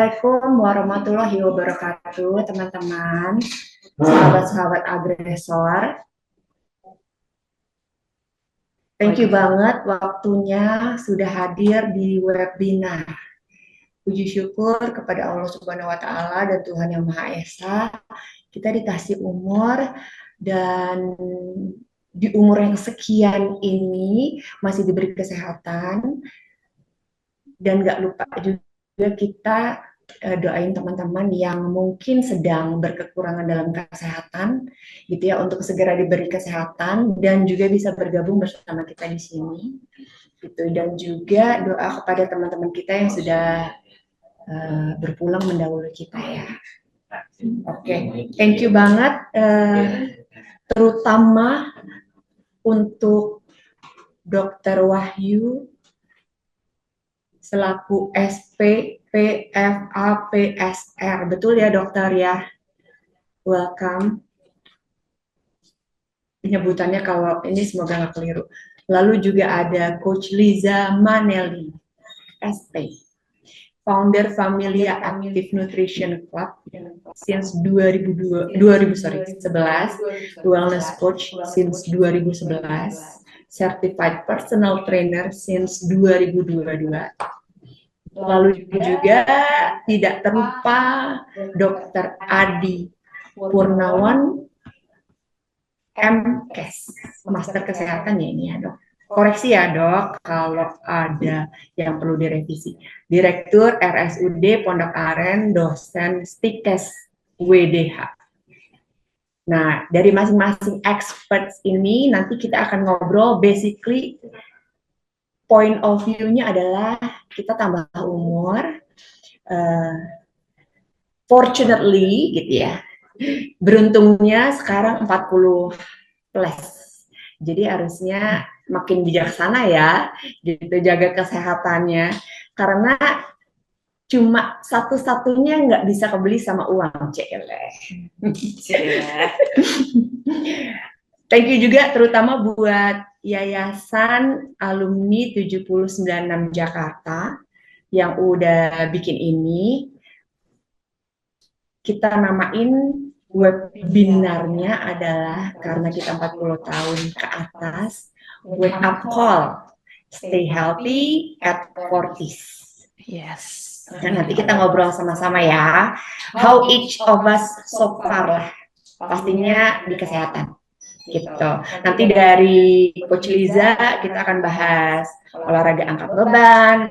Assalamualaikum warahmatullahi wabarakatuh, teman-teman, sahabat-sahabat agresor. Thank you banget waktunya sudah hadir di webinar. Puji syukur kepada Allah Subhanahu wa Ta'ala dan Tuhan Yang Maha Esa, kita dikasih umur, dan di umur yang sekian ini masih diberi kesehatan, dan gak lupa juga kita doain teman-teman yang mungkin sedang berkekurangan dalam kesehatan, gitu ya, untuk segera diberi kesehatan dan juga bisa bergabung bersama kita di sini, gitu. Dan juga doa kepada teman-teman kita yang sudah berpulang mendahului kita ya. Oke, thank you banget, terutama untuk Dr. Wahyu selaku SP PFAPSR, betul ya dokter ya? Welcome. Penyebutannya kalau ini semoga nggak keliru. Lalu juga ada Coach Liza Manelli, SP, founder Familia Active Nutrition Club since 2011, wellness coach since 2011, certified personal trainer since 2022. Lalu juga tidak terlupa Dr. Adi Purnawan, MKes, Master Kesehatan ya ini ya dok. Koreksi ya dok, kalau ada yang perlu direvisi. Direktur RSUD Pondok Aren, dosen Stikes WDH. Nah, dari masing-masing experts ini nanti kita akan ngobrol, basically point of view-nya adalah kita tambah umur, fortunately gitu ya, beruntungnya sekarang 40 plus, jadi harusnya makin bijaksana ya, gitu, jaga kesehatannya, karena cuma satu-satunya nggak bisa kebeli sama uang, celeh. Thank you juga terutama buat Yayasan Alumni 7096 Jakarta yang udah bikin ini. Kita namain webinarnya adalah karena kita 40 tahun ke atas, Wake Up Call, Stay Healthy at 40s. Yes. Dan nanti kita ngobrol sama-sama ya, how each of us so far lah, pastinya di kesehatan. Gitu. Nanti dari Coach Liza kita akan bahas olahraga angkat beban,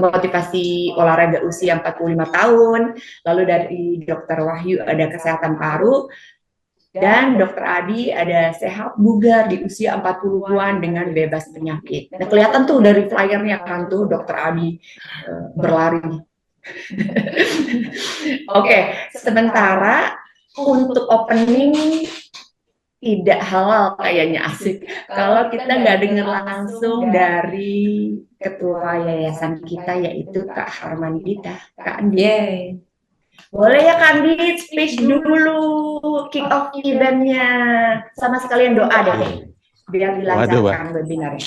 motivasi olahraga usia 45 tahun, lalu dari Dr. Wahyu ada kesehatan paru, dan Dr. Adi ada sehat bugar di usia 40-an dengan bebas penyakit. Nah, kelihatan tuh dari flyernya kan tuh Dr. Adi berlari. Oke, sementara untuk opening tidak halal kayaknya, asik kalau kita nggak dengar langsung dari ketua yayasan kita, yaitu Kak Harmandita. Kak Andi, boleh ya Kak Andi speech dulu, kick off eventnya, sama sekalian doa deh biar dilancarkan webinarnya.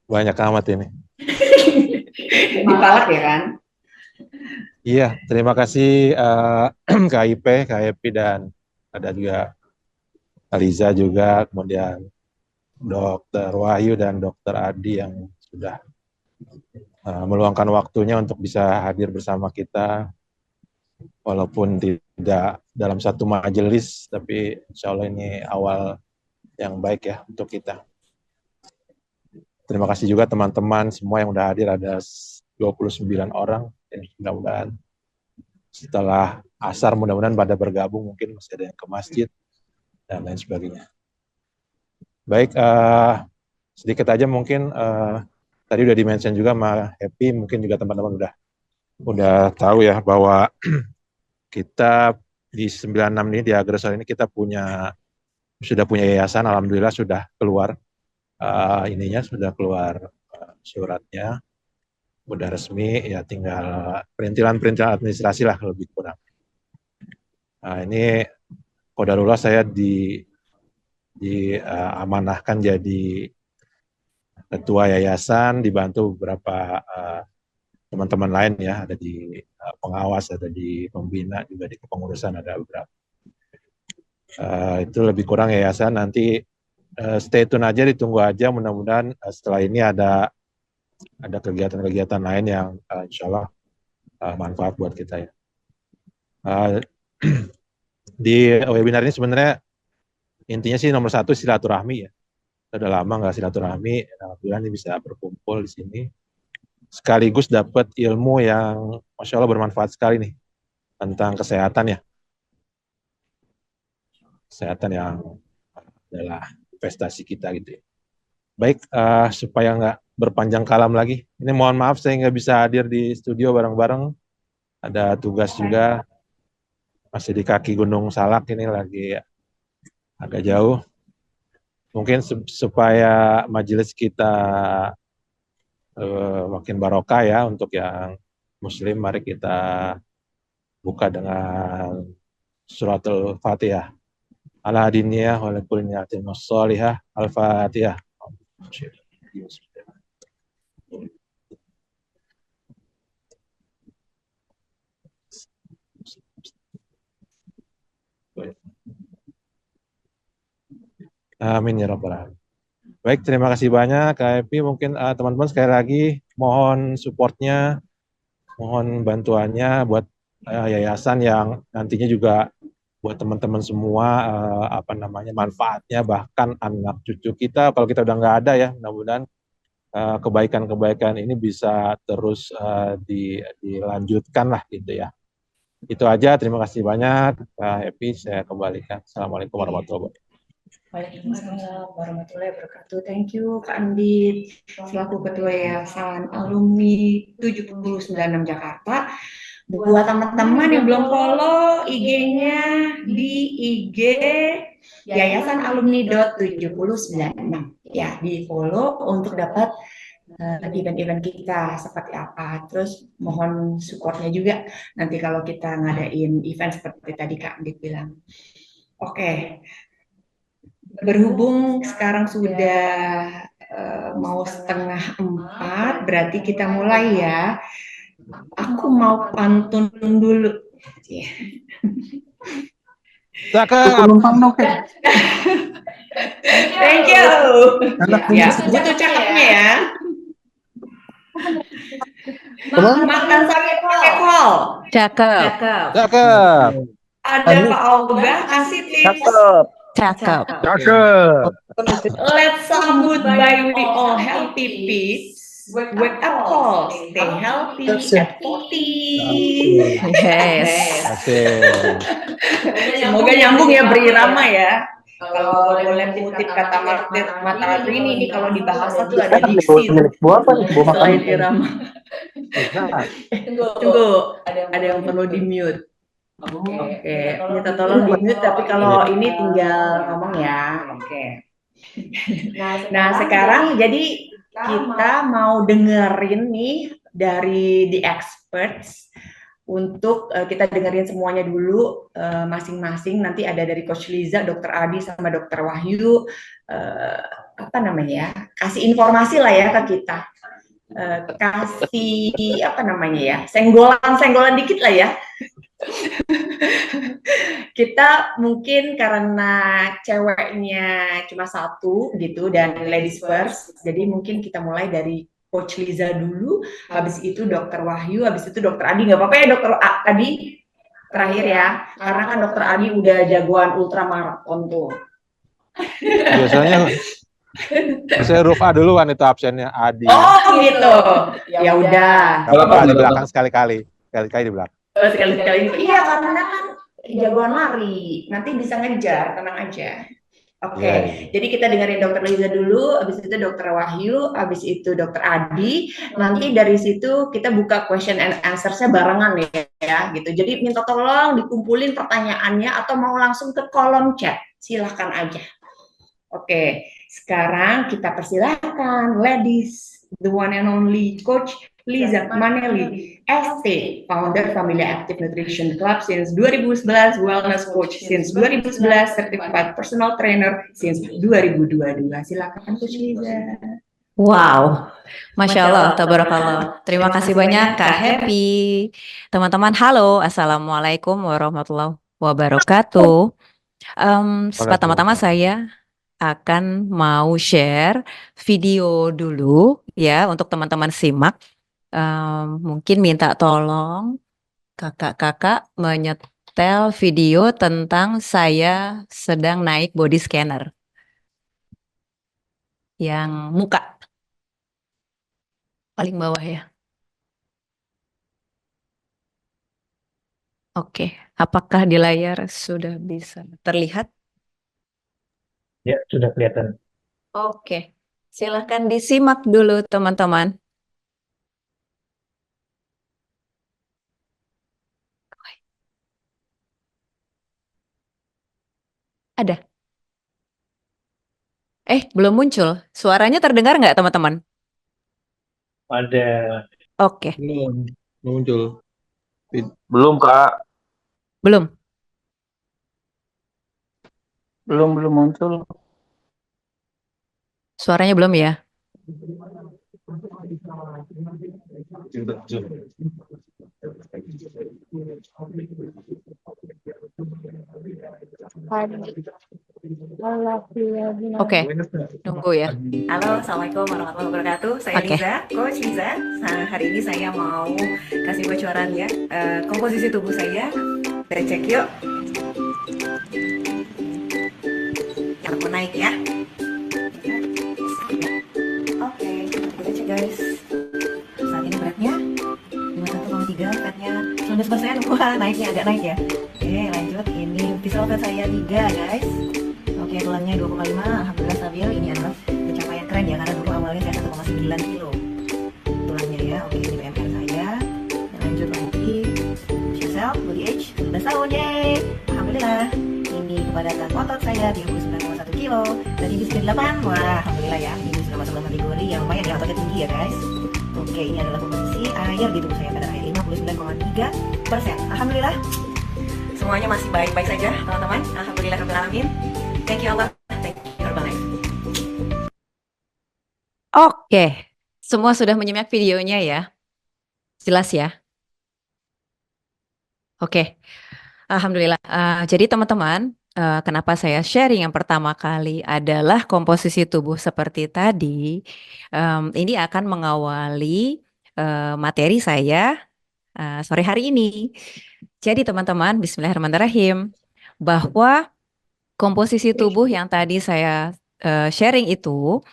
Banyak amat ini. Dipalak ya kan? Iya, terima kasih KIP, dan ada juga Aliza juga, kemudian Dr. Wahyu dan Dr. Adi yang sudah meluangkan waktunya untuk bisa hadir bersama kita, walaupun tidak dalam satu majelis, tapi insya Allah ini awal yang baik ya untuk kita. Terima kasih juga teman-teman semua yang sudah hadir, ada 29 orang, dan mudah-mudahan setelah asar mudah-mudahan pada bergabung, mungkin masih ada yang ke masjid, dan lain sebagainya. Baik, sedikit aja mungkin tadi udah di-mention juga sama Happy, mungkin juga teman-teman udah tahu ya bahwa kita di 96 ini, di Agresor ini kita sudah punya yayasan, alhamdulillah sudah keluar sudah keluar suratnya, udah resmi, ya tinggal perintilan administrasi lah lebih kurang. Nah, ini qadarullah saya diamanahkan jadi ketua yayasan, dibantu beberapa teman-teman lain ya, ada di pengawas, ada di pembina, juga di kepengurusan ada beberapa. Itu lebih kurang yayasan. Nanti stay tune aja, ditunggu aja. Mudah-mudahan setelah ini ada kegiatan-kegiatan lain yang insya Allah manfaat buat kita ya. Di webinar ini sebenarnya intinya sih nomor 1 silaturahmi ya. Sudah lama nggak silaturahmi, alhamdulillah ini bisa berkumpul di sini. Sekaligus dapat ilmu yang Masya Allah bermanfaat sekali nih tentang kesehatan ya. Kesehatan yang adalah investasi kita gitu ya. Baik, supaya nggak berpanjang kalam lagi, ini mohon maaf saya nggak bisa hadir di studio bareng-bareng. Ada tugas juga, masih di kaki Gunung Salak ini, lagi agak jauh. Mungkin supaya majelis kita makin barokah ya, untuk yang muslim, mari kita buka dengan suratul Fatihah. Ala hadiniyah wa likulli niyatin wassalihah. Al-Fatihah. Amin ya rabbal alamin. Baik, terima kasih banyak Kak Epi. Mungkin teman-teman sekali lagi mohon supportnya, mohon bantuannya buat yayasan yang nantinya juga buat teman-teman semua manfaatnya, bahkan anak cucu kita kalau kita udah nggak ada ya, mudah-mudahan kebaikan-kebaikan ini bisa terus dilanjutkan lah gitu ya. Itu aja, terima kasih banyak Kak Epi, saya kembalikan. Assalamualaikum warahmatullahi wabarakatuh. Waalaikumsalam warahmatullahi wabarakatuh. Thank you Kak Andit selaku Ketua Yayasan Alumni 796 Jakarta. Buat teman-teman yang belum follow IG-nya, di IG Yayasan Alumni.796 ya, di follow untuk dapat event-event kita seperti apa. Terus mohon supportnya juga nanti kalau kita ngadain event seperti tadi Kak Andit bilang. Oke. Berhubung sekarang sudah mau 3:30, berarti kita mulai ya. Aku mau pantun dulu. Cakep. Thank you. Ya, butuh cakepnya ya. Makan sampai pakai kol. Cakep. Cakep. Ada Pak Olga kasih tips. Cakep. Let's sambut by we all healthy peeps. Wake up call, stay healthy at 40. Yes. Semoga nyambung ya, berirama ya. Kalau boleh kutip kata Mata Rini ini, kalau di bahasa tuh ada diksi selain irama. Tunggu, ada yang perlu di mute. Oke, minta tolong di mute, tapi kalau ini tinggal ngomong ya. Oke. Nah sekarang jadi kita mau dengerin nih dari the experts. Untuk kita dengerin semuanya dulu masing-masing. Nanti ada dari Coach Liza, Dr. Adi sama Dr. Wahyu, kasih informasi lah ya ke kita, kasih senggolan dikit lah ya. Kita mungkin karena ceweknya cuma 1 gitu dan ladies first, jadi mungkin kita mulai dari Coach Liza dulu, habis itu Dr. Wahyu, habis itu Dr. Adi. Nggak apa-apa ya Dr. Adi terakhir ya, karena kan Dr. Adi udah jagoan ultramaraton tuh. Biasanya saya huruf A duluan itu absennya Adi. Oh gitu. Ya udah. Kalau di belakang sekali-kali di belakang. Sekali-sekali. Iya, karena kan jagoan lari, nanti bisa ngejar, tenang aja. Oke. Jadi kita dengerin Dr. Liza dulu, habis itu Dr. Wahyu, habis itu Dr. Adi. Nanti dari situ kita buka question and answer-nya barengan ya, gitu. Jadi minta tolong dikumpulin pertanyaannya atau mau langsung ke kolom chat, silahkan aja. Oke, sekarang kita persilahkan ladies, the one and only Coach Liza Maneli, ST, founder Familia Active Nutrition Club since 2011, wellness coach since 2011, certified personal trainer since 2022. Silakan Coach Liza. Wow, Masya Allah, tabarakallah. Terima kasih banyak Kak Happy. Teman-teman, halo, Assalamualaikum warahmatullahi wabarakatuh. Pertama-tama Waalaikumsalam. saya akan mau share video dulu ya untuk teman-teman simak. Mungkin minta tolong kakak-kakak menyetel video tentang saya sedang naik body scanner yang muka paling bawah ya. Oke, apakah di layar sudah bisa terlihat? Ya, sudah kelihatan. Oke, silahkan disimak dulu teman-teman. Ada? Belum muncul. Suaranya terdengar nggak teman-teman? Ada. Oke, Belum muncul. Belum, Kak. belum. Belum muncul. Suaranya belum ya? Oke, nunggu ya. Halo, Assalamualaikum warahmatullahi wabarakatuh. Saya Liza, Coach Liza. Hari ini saya mau kasih bocoran ya, komposisi tubuh saya. Kita cek yuk. Yang mau naik ya. Oke, kita cek guys. Saat ini beratnya 51,3, fatnya 19%. Wah, naiknya agak naik ya. Oke, lanjut. Ini visual fat saya 3 guys. Oke, tulangnya 2,5, alhamdulillah stabil. Ini adalah pencapaian keren ya, karena dulu awalnya saya 1,9 kilo tulangnya ya. Oke, ini BMR saya. Dan lanjut lagi, yourself, body age 19 tahun, yeay. Alhamdulillah. Ini kepadatan otot saya 39,1 kilo. Dan ini sudah 8, wah alhamdulillah ya. Ini sudah masuk dalam kategori yang lumayan ya, ototnya tinggi ya guys. Oke, ini adalah komposisi air di tubuh saya, kadar air 59,3%. Alhamdulillah. Semuanya masih baik-baik saja teman-teman. Alhamdulillah rabbil alamin. Thank you Allah. Thank you Herbalife. Oke, semua sudah menyimak videonya ya. Jelas ya? Oke, alhamdulillah. Jadi teman-teman, kenapa saya sharing yang pertama kali adalah komposisi tubuh seperti tadi. Ini akan mengawali materi saya sore hari ini. Jadi teman-teman, Bismillahirrahmanirrahim, bahwa komposisi tubuh yang tadi saya sharing itu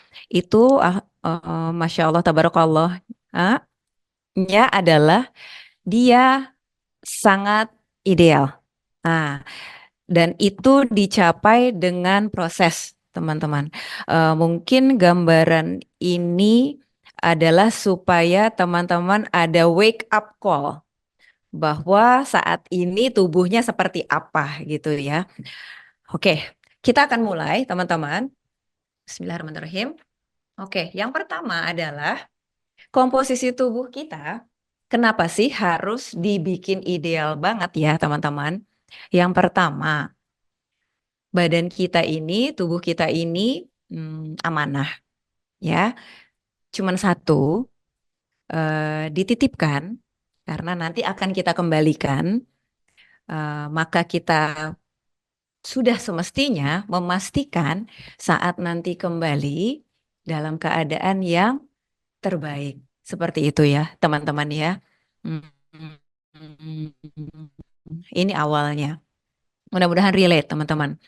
Masya Allah, Tabarakallah, nya adalah dia sangat ideal. Dan itu dicapai dengan proses, teman-teman. Mungkin gambaran ini adalah supaya teman-teman ada wake up call bahwa saat ini tubuhnya seperti apa gitu ya. Oke, kita akan mulai teman-teman. Bismillahirrahmanirrahim. Oke, yang pertama adalah komposisi tubuh kita. Kenapa sih harus dibikin ideal banget ya teman-teman? Yang pertama, badan kita ini, tubuh kita ini amanah ya. Cuman satu, dititipkan karena nanti akan kita kembalikan. Maka kita sudah semestinya memastikan saat nanti kembali dalam keadaan yang terbaik. Seperti itu ya, teman-teman ya. Ini awalnya. Mudah-mudahan relate, teman-teman.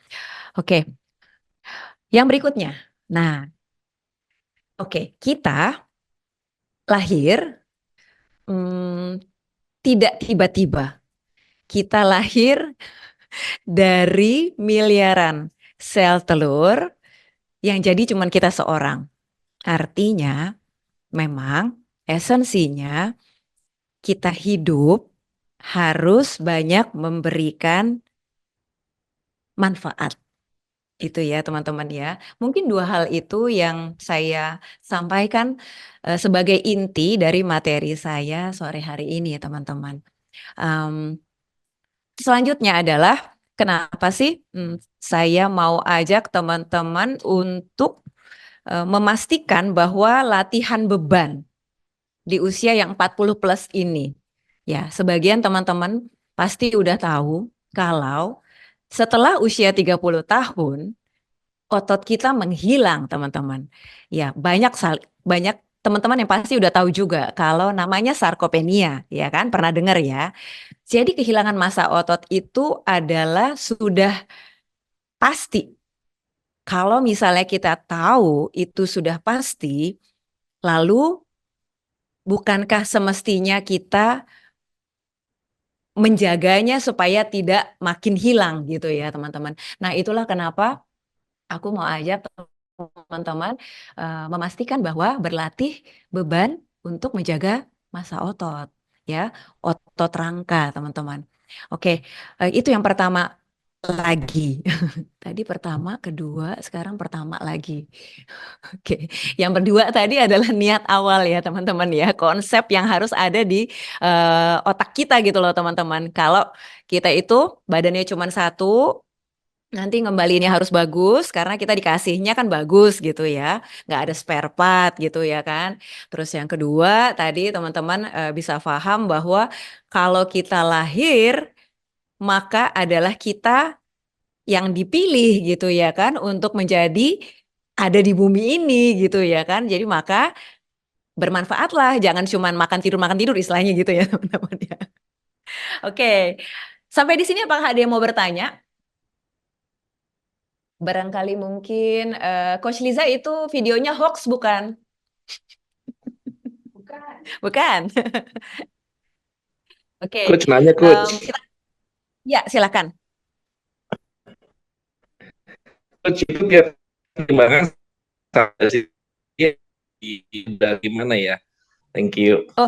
Oke. Yang berikutnya. Nah, oke, kita lahir tidak tiba-tiba. Kita lahir dari miliaran sel telur yang jadi cuma kita seorang. Artinya memang esensinya kita hidup harus banyak memberikan manfaat. Itu ya teman-teman ya. Mungkin dua hal itu yang saya sampaikan sebagai inti dari materi saya sore hari ini teman-teman. Selanjutnya adalah kenapa sih saya mau ajak teman-teman untuk memastikan bahwa latihan beban di usia yang 40 plus ini, ya sebagian teman-teman pasti udah tahu kalau setelah usia 30 tahun otot kita menghilang, teman-teman. Ya, banyak teman-teman yang pasti udah tahu juga kalau namanya sarkopenia, ya kan? Pernah dengar ya? Jadi kehilangan massa otot itu adalah sudah pasti. Kalau misalnya kita tahu itu sudah pasti, lalu bukankah semestinya kita menjaganya supaya tidak makin hilang gitu ya, teman-teman. Nah, itulah kenapa aku mau ajak teman-teman memastikan bahwa berlatih beban untuk menjaga massa otot, ya, otot rangka, teman-teman. Oke, itu yang pertama lagi. Tadi pertama, kedua, sekarang pertama lagi. Oke, yang kedua tadi adalah niat awal ya, teman-teman ya. Konsep yang harus ada di otak kita gitu loh, teman-teman. Kalau kita itu badannya cuma satu, nanti ngembaliinnya harus bagus karena kita dikasihnya kan bagus gitu ya, nggak ada spare part gitu ya kan. Terus yang kedua tadi teman-teman bisa paham bahwa kalau kita lahir maka adalah kita yang dipilih gitu ya kan untuk menjadi ada di bumi ini gitu ya kan. Jadi maka bermanfaatlah, jangan cuma makan tidur istilahnya gitu ya teman-teman ya. Oke, sampai di sini apakah ada yang mau bertanya? Barangkali mungkin Coach Liza itu videonya hoax bukan? Bukan. Bukan. Oke. Coach nanya, Coach. Ya, silakan. Coach itu tiap pertimbangan sih dari mana ya? Thank you. Oh,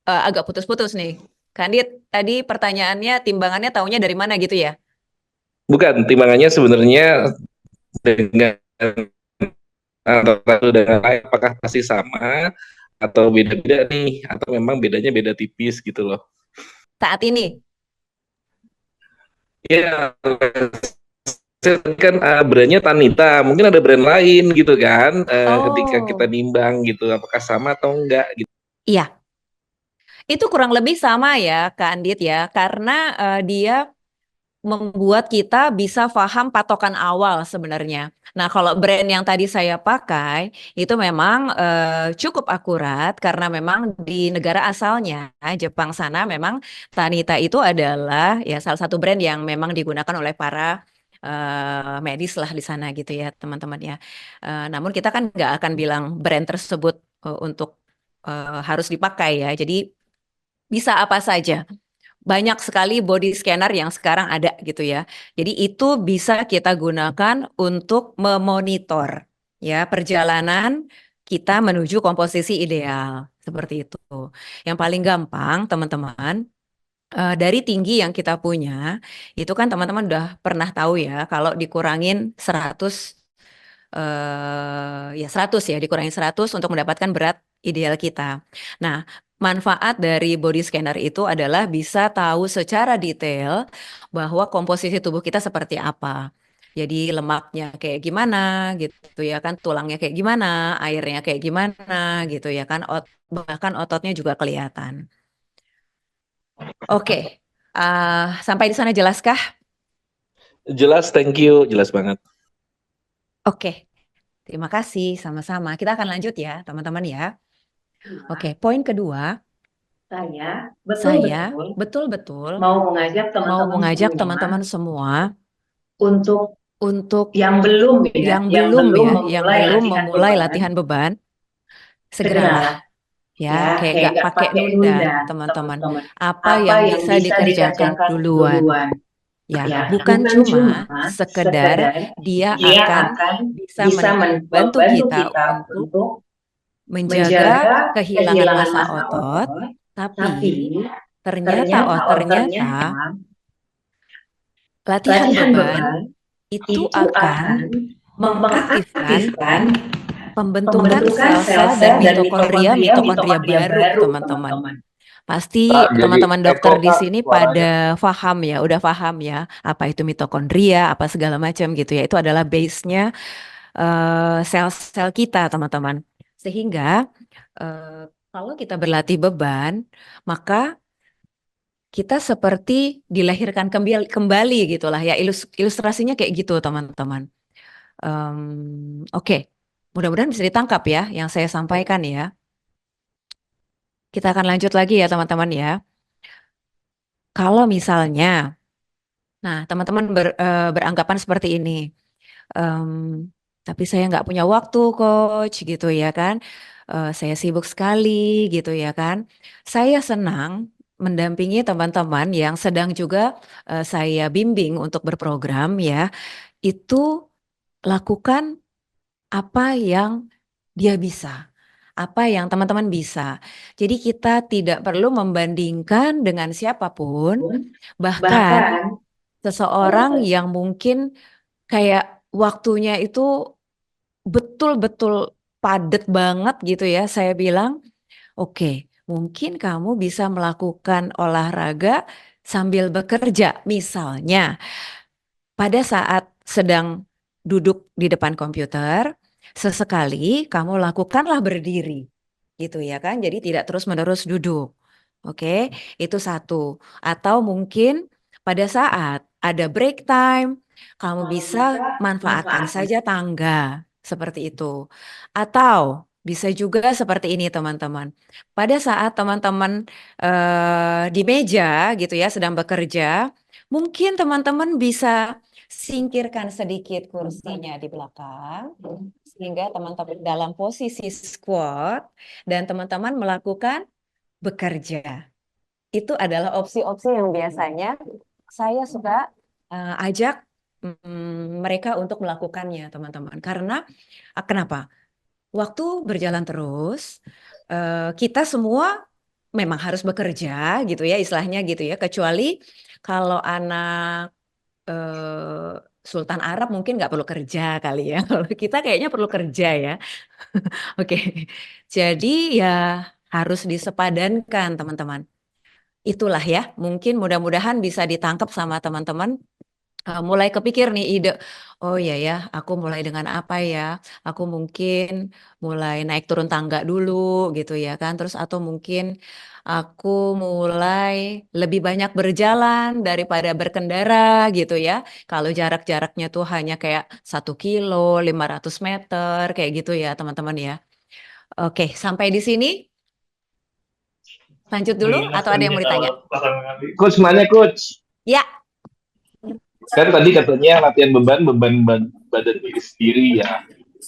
agak putus-putus nih. Kandit, tadi pertanyaannya timbangannya taunya dari mana gitu ya? Bukan, timbangannya sebenarnya dengan satu dengan lain apakah pasti sama atau beda-beda nih, atau memang bedanya beda tipis gitu loh. Saat ini? Ya, kan brandnya Tanita, mungkin ada brand lain gitu kan, ketika kita nimbang gitu, apakah sama atau enggak gitu. Iya, itu kurang lebih sama ya Kak Andit ya, karena dia membuat kita bisa paham patokan awal sebenarnya. Nah, kalau brand yang tadi saya pakai itu memang cukup akurat karena memang di negara asalnya Jepang sana memang Tanita itu adalah ya salah satu brand yang memang digunakan oleh para medis lah di sana gitu ya teman-teman ya. Namun kita kan nggak akan bilang brand tersebut untuk harus dipakai ya. Jadi bisa apa saja. Banyak sekali body scanner yang sekarang ada gitu ya. Jadi itu bisa kita gunakan untuk memonitor ya perjalanan kita menuju komposisi ideal seperti itu. Yang paling gampang teman-teman dari tinggi yang kita punya itu kan teman-teman udah pernah tahu ya kalau dikurangin 100 ya 100 ya dikurangin 100 untuk mendapatkan berat ideal kita. Nah, manfaat dari body scanner itu adalah bisa tahu secara detail bahwa komposisi tubuh kita seperti apa. Jadi lemaknya kayak gimana gitu ya kan, tulangnya kayak gimana, airnya kayak gimana gitu ya kan, bahkan ototnya juga kelihatan. Oke, sampai di sana jelaskah? Jelas, thank you, jelas banget. Oke, terima kasih sama-sama. Kita akan lanjut ya teman-teman ya. Oke, poin kedua. Saya betul-betul mau mengajak teman-teman semua untuk yang belum memulai latihan beban, segeralah ya, kayak nggak pakai nunda teman-teman. Apa yang bisa dikerjakan duluan. Ya, bukan cuma sekedar dia akan bisa membantu kita untuk menjaga kehilangan massa otot, tapi ternyata latihan beban itu akan mengaktifkan pembentukan sel-sel dan mitokondria baru, teman-teman. Pasti teman-teman dokter di sini pada paham ya, udah paham ya, apa itu mitokondria, apa segala macam gitu ya. Itu adalah base-nya sel-sel kita, teman-teman. Sehingga kalau kita berlatih beban, maka kita seperti dilahirkan kembali gitulah ya. Ilustrasinya kayak gitu, teman-teman. Oke, mudah-mudahan bisa ditangkap ya yang saya sampaikan ya. Kita akan lanjut lagi ya, teman-teman ya. Kalau misalnya, nah teman-teman beranggapan seperti ini. Tapi saya nggak punya waktu, coach, gitu ya kan. Saya sibuk sekali, gitu ya kan. Saya senang mendampingi teman-teman yang sedang juga saya bimbing untuk berprogram ya. Itu lakukan apa yang dia bisa, apa yang teman-teman bisa. Jadi kita tidak perlu membandingkan dengan siapapun, bahkan Bahkan seseorang yang mungkin kayak waktunya itu betul-betul padat banget gitu ya. Saya bilang, oke, mungkin kamu bisa melakukan olahraga sambil bekerja. Misalnya, pada saat sedang duduk di depan komputer, sesekali kamu lakukanlah berdiri. Gitu ya kan? Jadi tidak terus-menerus duduk. Oke, itu satu. Atau mungkin pada saat ada break time, kamu kamu bisa bisa manfaatkan manfaatkan. saja tangga seperti itu. Atau bisa juga seperti ini, teman-teman. Pada saat teman-teman di meja gitu ya sedang bekerja, mungkin teman-teman bisa singkirkan sedikit kursinya di belakang sehingga teman-teman dalam posisi squat dan teman-teman melakukan bekerja. Itu adalah opsi-opsi yang biasanya saya suka ajak mereka untuk melakukannya, teman-teman. Karena kenapa? Waktu berjalan terus, kita semua memang harus bekerja gitu ya, istilahnya gitu ya. Kecuali kalau anak Sultan Arab mungkin nggak perlu kerja kali ya. Kalau kita kayaknya perlu kerja ya. Oke, jadi ya harus disepadankan, teman-teman. Itulah ya, mungkin mudah-mudahan bisa ditangkap sama teman-teman. Mulai kepikir nih ide, oh iya ya, aku mulai dengan apa ya? Aku mungkin mulai naik turun tangga dulu gitu ya kan. Terus atau mungkin aku mulai lebih banyak berjalan daripada berkendara gitu ya. Kalau jarak-jaraknya tuh hanya kayak 1 kilo, 500 meter, kayak gitu ya teman-teman ya. Oke, sampai di sini. Lanjut dulu atau ada yang mau ditanya? Coach, mana coach? Ya, Kan tadi katanya latihan badan diri sendiri ya.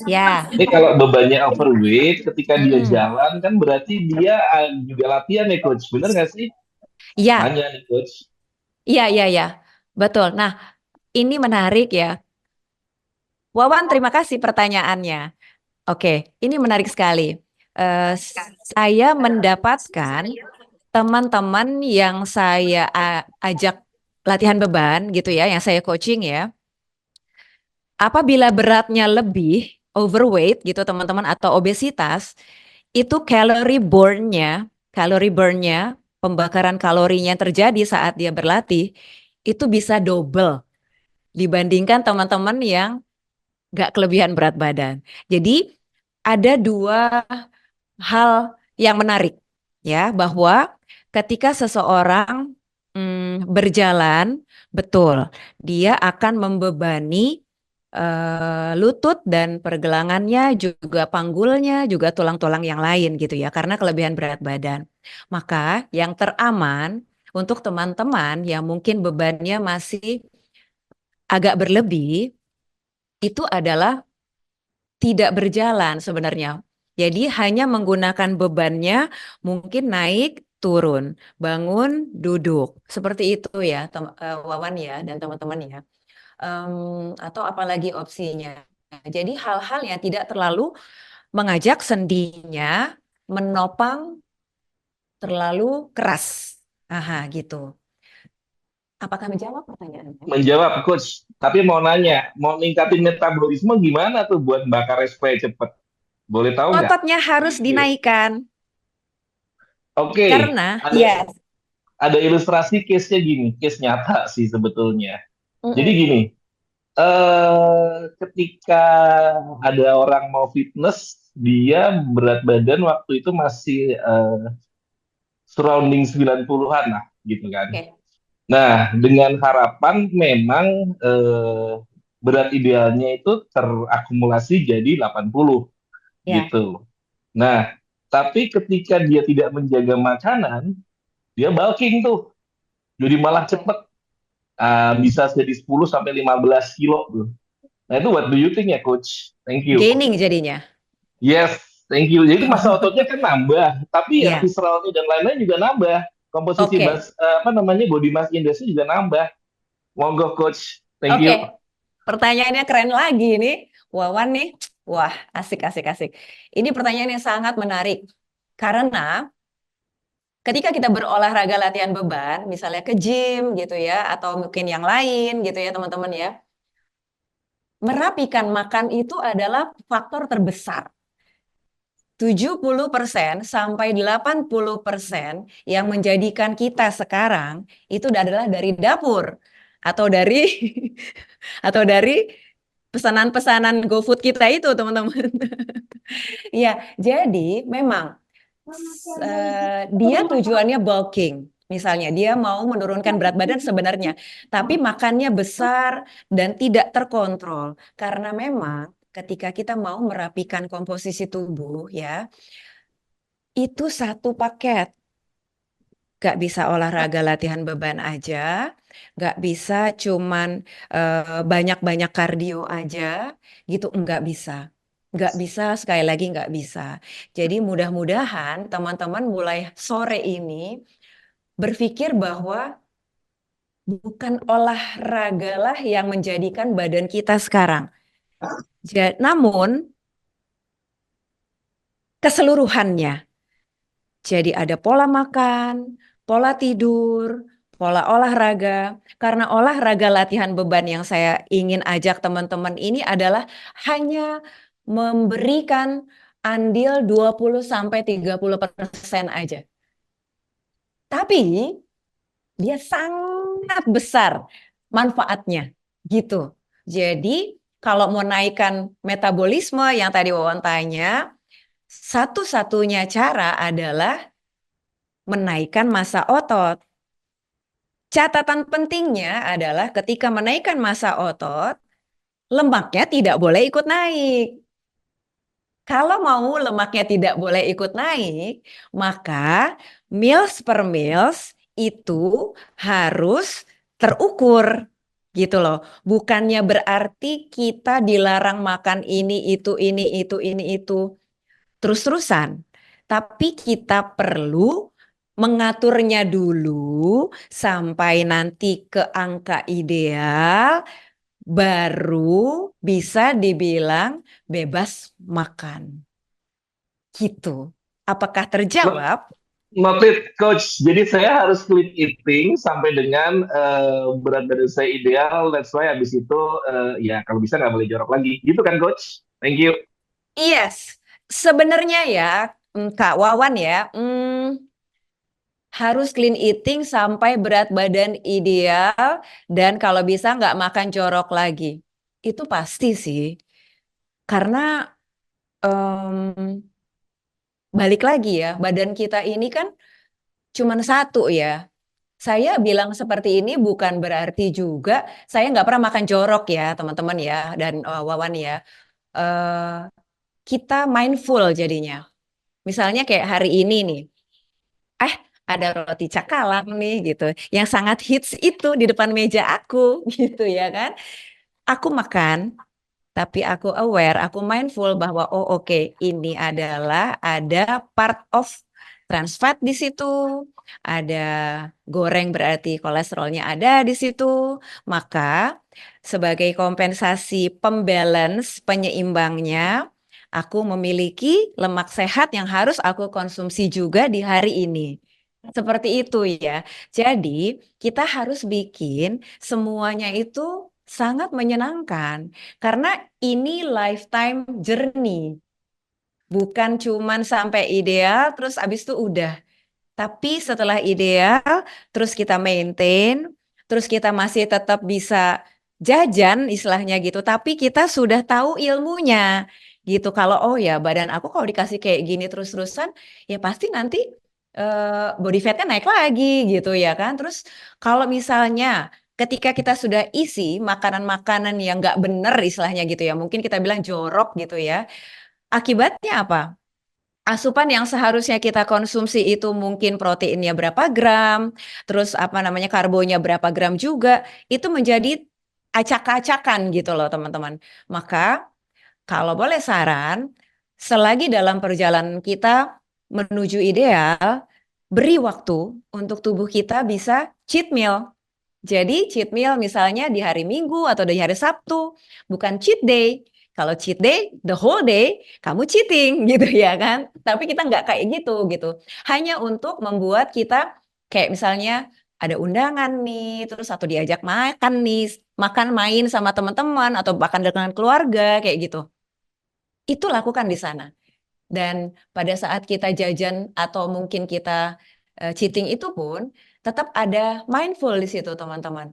ya. Ini kalau bebannya overweight, ketika dia Mm-mm. jalan kan berarti dia juga latihan ya coach, bener nggak sih? Iya, Tanya nih coach. iya, iya, iya. Betul. Nah, ini menarik ya. Wawan, terima kasih pertanyaannya. Oke, ini menarik sekali. Saya mendapatkan teman-teman yang saya ajak latihan beban gitu ya, yang saya coaching ya. Apabila beratnya lebih overweight gitu teman-teman atau obesitas, itu kalori burnnya, pembakaran kalorinya yang terjadi saat dia berlatih itu bisa double dibandingkan teman-teman yang nggak kelebihan berat badan. Jadi ada dua hal yang menarik ya, bahwa ketika seseorang berjalan, betul, dia akan membebani lutut dan pergelangannya, juga panggulnya, juga tulang-tulang yang lain gitu ya, karena kelebihan berat badan. Maka yang teraman untuk teman-teman yang mungkin bebannya masih agak berlebih, itu adalah tidak berjalan sebenarnya. Jadi hanya menggunakan bebannya, mungkin naik, turun, bangun, duduk. Seperti itu ya, Wawan ya, dan teman-teman ya. Atau apalagi opsinya. Jadi hal-hal yang tidak terlalu mengajak sendinya menopang terlalu keras. Aha, gitu. Apakah menjawab pertanyaannya? Menjawab coach, tapi mau nanya, mau ningkatin metabolisme gimana tuh buat bakar supaya cepet? Boleh tahu nggak? Ototnya harus dinaikkan. Oke, Karena, ada yes. ada ilustrasi case-nya gini, case nyata sih sebetulnya. Jadi Mm-mm. gini, Ketika ada orang mau fitness, dia berat badan waktu itu masih surrounding 90-an lah, gitu kan. Oke. Nah, dengan harapan memang berat idealnya itu terakumulasi jadi 80 Ya. gitu. Nah, tapi ketika dia tidak menjaga makanan, dia bulking tuh. Jadi malah Oke. cepet bisa jadi 10 sampai 15 kilo tuh. Nah, itu what do you think ya, Coach? Thank you. Gaining jadinya. Yes, thank you. Jadi massa ototnya kan nambah, tapi ya Iya. visceralnya dan lain-lain juga nambah. Komposisi Oke. body mass indexnya juga nambah. Monggo, Coach. Thank Oke. you. Pertanyaannya keren lagi nih, Wawan nih. Wah, asik, asik, asik. Ini pertanyaan yang sangat menarik. Karena ketika kita berolahraga latihan beban, misalnya ke gym gitu ya, atau mungkin yang lain gitu ya teman-teman ya, merapikan makan itu adalah faktor terbesar. 70% sampai 80% yang menjadikan kita sekarang itu adalah dari dapur atau dari atau dari pesanan-pesanan GoFood kita itu, teman-teman. Ya, jadi memang dia tujuannya bulking. Misalnya dia mau menurunkan berat badan sebenarnya, tapi makannya besar dan tidak terkontrol. Karena memang ketika kita mau merapikan komposisi tubuh ya, itu satu paket. Gak bisa olahraga latihan beban aja, gak bisa cuman banyak-banyak kardio aja, gitu nggak bisa. Nggak bisa, sekali lagi nggak bisa. Jadi mudah-mudahan teman-teman mulai sore ini berpikir bahwa bukan olahragalah yang menjadikan badan kita sekarang. Namun keseluruhannya. Jadi ada pola makan, pola tidur, pola olahraga. Karena olahraga latihan beban yang saya ingin ajak teman-teman ini adalah hanya memberikan andil 20-30% aja. Tapi dia sangat besar manfaatnya gitu. Jadi kalau mau naikkan metabolisme yang tadi Wawan tanya, satu-satunya cara adalah menaikkan massa otot. Catatan pentingnya adalah ketika menaikkan massa otot, lemaknya tidak boleh ikut naik. Kalau mau lemaknya tidak boleh ikut naik, maka meals per meals itu harus terukur gitu loh. Bukannya berarti kita dilarang makan ini, itu terus-terusan. Tapi kita perlu mengaturnya dulu sampai nanti ke angka ideal, baru bisa dibilang bebas makan. Gitu. Apakah terjawab? Noted, Coach. Jadi saya harus clean eating sampai dengan berat badan saya ideal. That's why habis itu ya kalau bisa nggak boleh jorok lagi. Gitu kan, Coach? Thank you. Yes. Sebenarnya ya, Kak Wawan ya, harus clean eating sampai berat badan ideal dan kalau bisa nggak makan jorok lagi. Itu pasti sih. Karena balik lagi ya, badan kita ini kan cuma satu ya. Saya bilang seperti ini bukan berarti juga saya nggak pernah makan jorok ya teman-teman ya dan Wawan ya. Kita mindful jadinya. Misalnya kayak hari ini nih, ada roti cakalang nih gitu, yang sangat hits itu di depan meja aku gitu ya kan. Aku makan, tapi aku aware, aku mindful bahwa oh oke, ini adalah ada part of trans fat di situ, ada goreng berarti kolesterolnya ada di situ. Maka sebagai kompensasi pembalance penyeimbangnya, aku memiliki lemak sehat yang harus aku konsumsi juga di hari ini. Seperti itu ya. Jadi kita harus bikin semuanya itu sangat menyenangkan. Karena ini lifetime journey. Bukan cuman sampai ideal terus abis itu udah. Tapi setelah ideal terus kita maintain, terus kita masih tetap bisa jajan istilahnya gitu, tapi kita sudah tahu ilmunya gitu. Kalau oh ya badan aku kalau dikasih kayak gini terus-terusan, ya pasti nanti body fatnya naik lagi gitu ya kan. Terus kalau misalnya ketika kita sudah isi makanan-makanan yang nggak bener istilahnya gitu ya, mungkin kita bilang jorok gitu ya, akibatnya apa? Asupan yang seharusnya kita konsumsi itu mungkin proteinnya berapa gram, terus apa namanya karbonya berapa gram juga, itu menjadi acak-acakan gitu loh teman-teman. Maka kalau boleh saran, selagi dalam perjalanan kita menuju ideal, beri waktu untuk tubuh kita bisa cheat meal. Jadi cheat meal misalnya di hari Minggu atau di hari Sabtu, bukan cheat day. Kalau cheat day, the whole day kamu cheating gitu ya kan. Tapi kita nggak kayak gitu. Hanya untuk membuat kita kayak misalnya ada undangan nih, terus atau diajak makan nih, makan main sama teman-teman atau bahkan dengan keluarga kayak gitu. Itu lakukan di sana. Dan pada saat kita jajan atau mungkin kita cheating itu pun tetap ada mindful di situ teman-teman.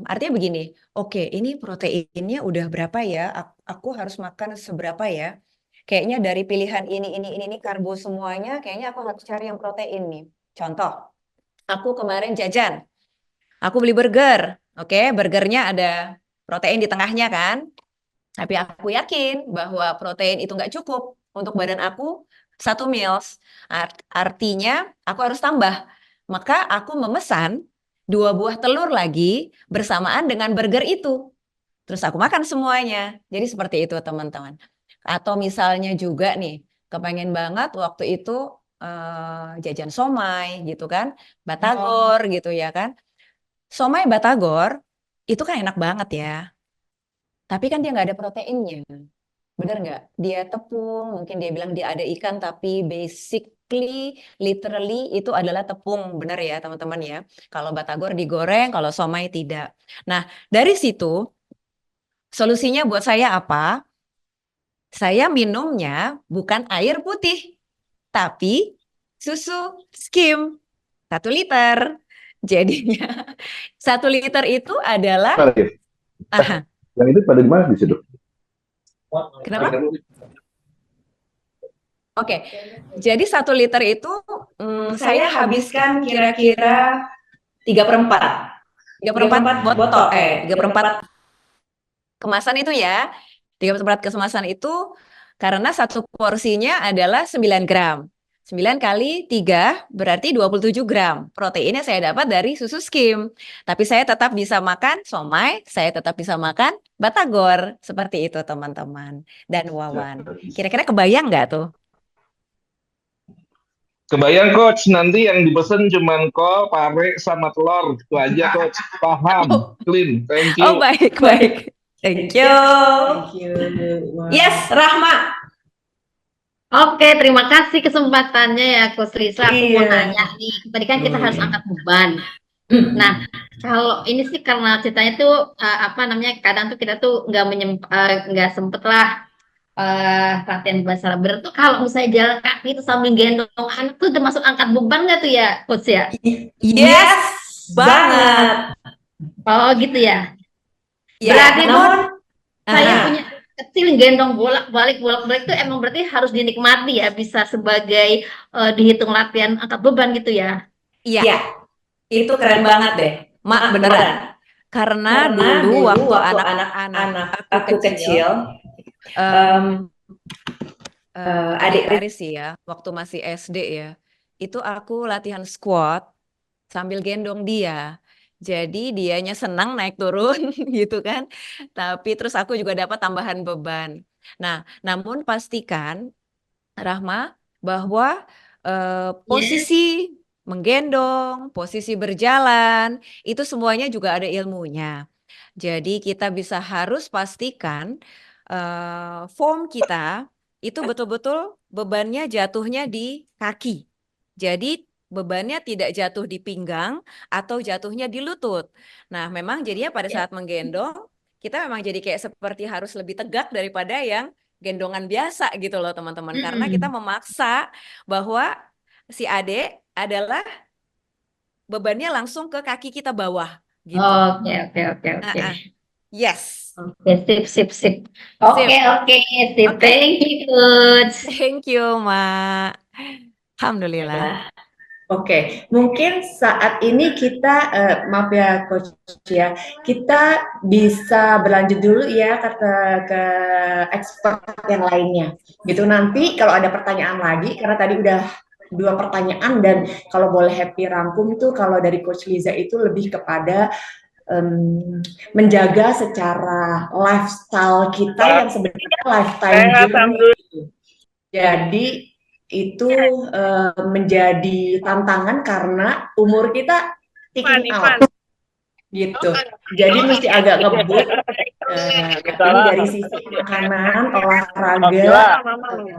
Artinya begini, oke ini proteinnya udah berapa ya? Aku harus makan seberapa ya? Kayaknya dari pilihan ini karbo semuanya, kayaknya aku harus cari yang protein nih. Contoh, aku kemarin jajan, aku beli burger, oke, burgernya ada protein di tengahnya kan? Tapi aku yakin bahwa protein itu nggak cukup untuk badan aku 1 meals. Artinya aku harus tambah. Maka aku memesan 2 buah telur lagi bersamaan dengan burger itu. Terus aku makan semuanya. Jadi seperti itu teman-teman. Atau misalnya juga nih, kepengen banget waktu itu jajan somai gitu kan. Batagor gitu ya kan. Somai batagor itu kan enak banget ya. Tapi kan dia nggak ada proteinnya. Bener nggak? Dia tepung, mungkin dia bilang dia ada ikan, tapi basically, literally itu adalah tepung. Bener ya teman-teman ya. Kalau batagor digoreng, kalau somai tidak. Nah, dari situ, solusinya buat saya apa? Saya minumnya bukan air putih, tapi susu skim. 1 liter. Jadinya 1 liter itu adalah... Arif, Aha, yang itu pada di mana di situ? kenapa? Oke, jadi 1 liter itu saya habiskan kira-kira 3/4. 3/4 botol, 3/4 kemasan itu ya. 3/4 kemasan itu karena satu porsinya adalah 9 gram. 9 kali 3 berarti 27 gram. Proteinnya saya dapat dari susu skim. Tapi saya tetap bisa makan somai, saya tetap bisa makan batagor. Seperti itu teman-teman. Dan Wawan. Kira-kira kebayang nggak tuh? Kebayang coach, nanti yang dipesan cuman kol, pare, sama telur. Itu aja coach. Paham, clean. Thank you. Oh baik. Thank you. Thank you. Wow. Yes, Rahma. Oke, terima kasih kesempatannya ya Coach Risa. Aku mau Iya. nanya nih, tadi kan kita harus angkat beban. Nah, kalau ini sih karena ceritanya tuh kadang tuh kita tuh nggak sempet lah latihan bahasa berat tuh kalau misalnya jalan kaki itu sambil gendong anak tuh udah masuk angkat beban nggak tuh ya Coach ya? Yes, banget. Oh gitu ya. Ya, Berarti namun saya Aha. punya kecil gendong bolak-balik itu emang berarti harus dinikmati ya, bisa sebagai dihitung latihan angkat beban gitu ya. Iya, itu keren banget deh, Mak, beneran. Karena dulu waktu anak-anak aku kecil, adik Aris sih ya, waktu masih SD ya, itu aku latihan squat sambil gendong dia. Jadi dianya senang naik turun gitu kan. Tapi terus aku juga dapat tambahan beban. Nah, namun pastikan Rahma bahwa posisi menggendong, posisi berjalan, itu semuanya juga ada ilmunya. Jadi kita harus pastikan form kita itu betul-betul bebannya jatuhnya di kaki. Jadi bebannya tidak jatuh di pinggang atau jatuhnya di lutut. Nah, memang jadinya pada saat menggendong, kita memang jadi kayak seperti harus lebih tegak daripada yang gendongan biasa gitu loh teman-teman. Karena kita memaksa bahwa si adik adalah bebannya langsung ke kaki kita bawah gitu. Oke, oke, oke, oke. Yes. Oke, sip, sip, sip. Sip. Oke, oke, sip. Oke. Thank you, Coach. Thank you, Mak. Alhamdulillah. Ya. Oke, mungkin saat ini kita, maaf ya Coach ya, kita bisa berlanjut dulu ya ke expert yang lainnya. Gitu nanti kalau ada pertanyaan lagi, karena tadi udah 2 pertanyaan dan kalau boleh Happy rangkum tuh kalau dari Coach Liza itu lebih kepada menjaga secara lifestyle kita yang sebenarnya lifetime journey. Jadi itu menjadi tantangan karena umur kita ticking out gitu. Jadi mesti agak ngebut ini dari sisi makanan, olahraga.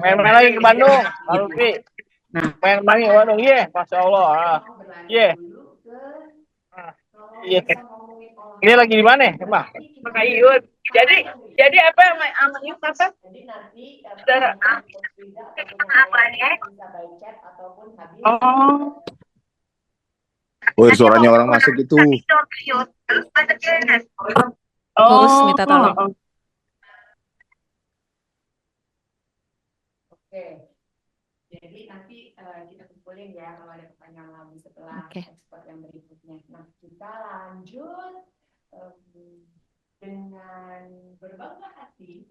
Main lagi ke Bandung, Alfi. Main lagi ke Bandung, Masya Allah. Ini lagi di mana, Mbak? Makayun. Jadi apa yang amannya apa? Jadi nanti Woi, suaranya orang masuk itu. Terus minta tolong. Oke. Jadi nanti kita kumpulin ya kalau ada pertanyaan lagi setelah expert yang berikutnya. Nah, kita lanjut dengan berbangga hati.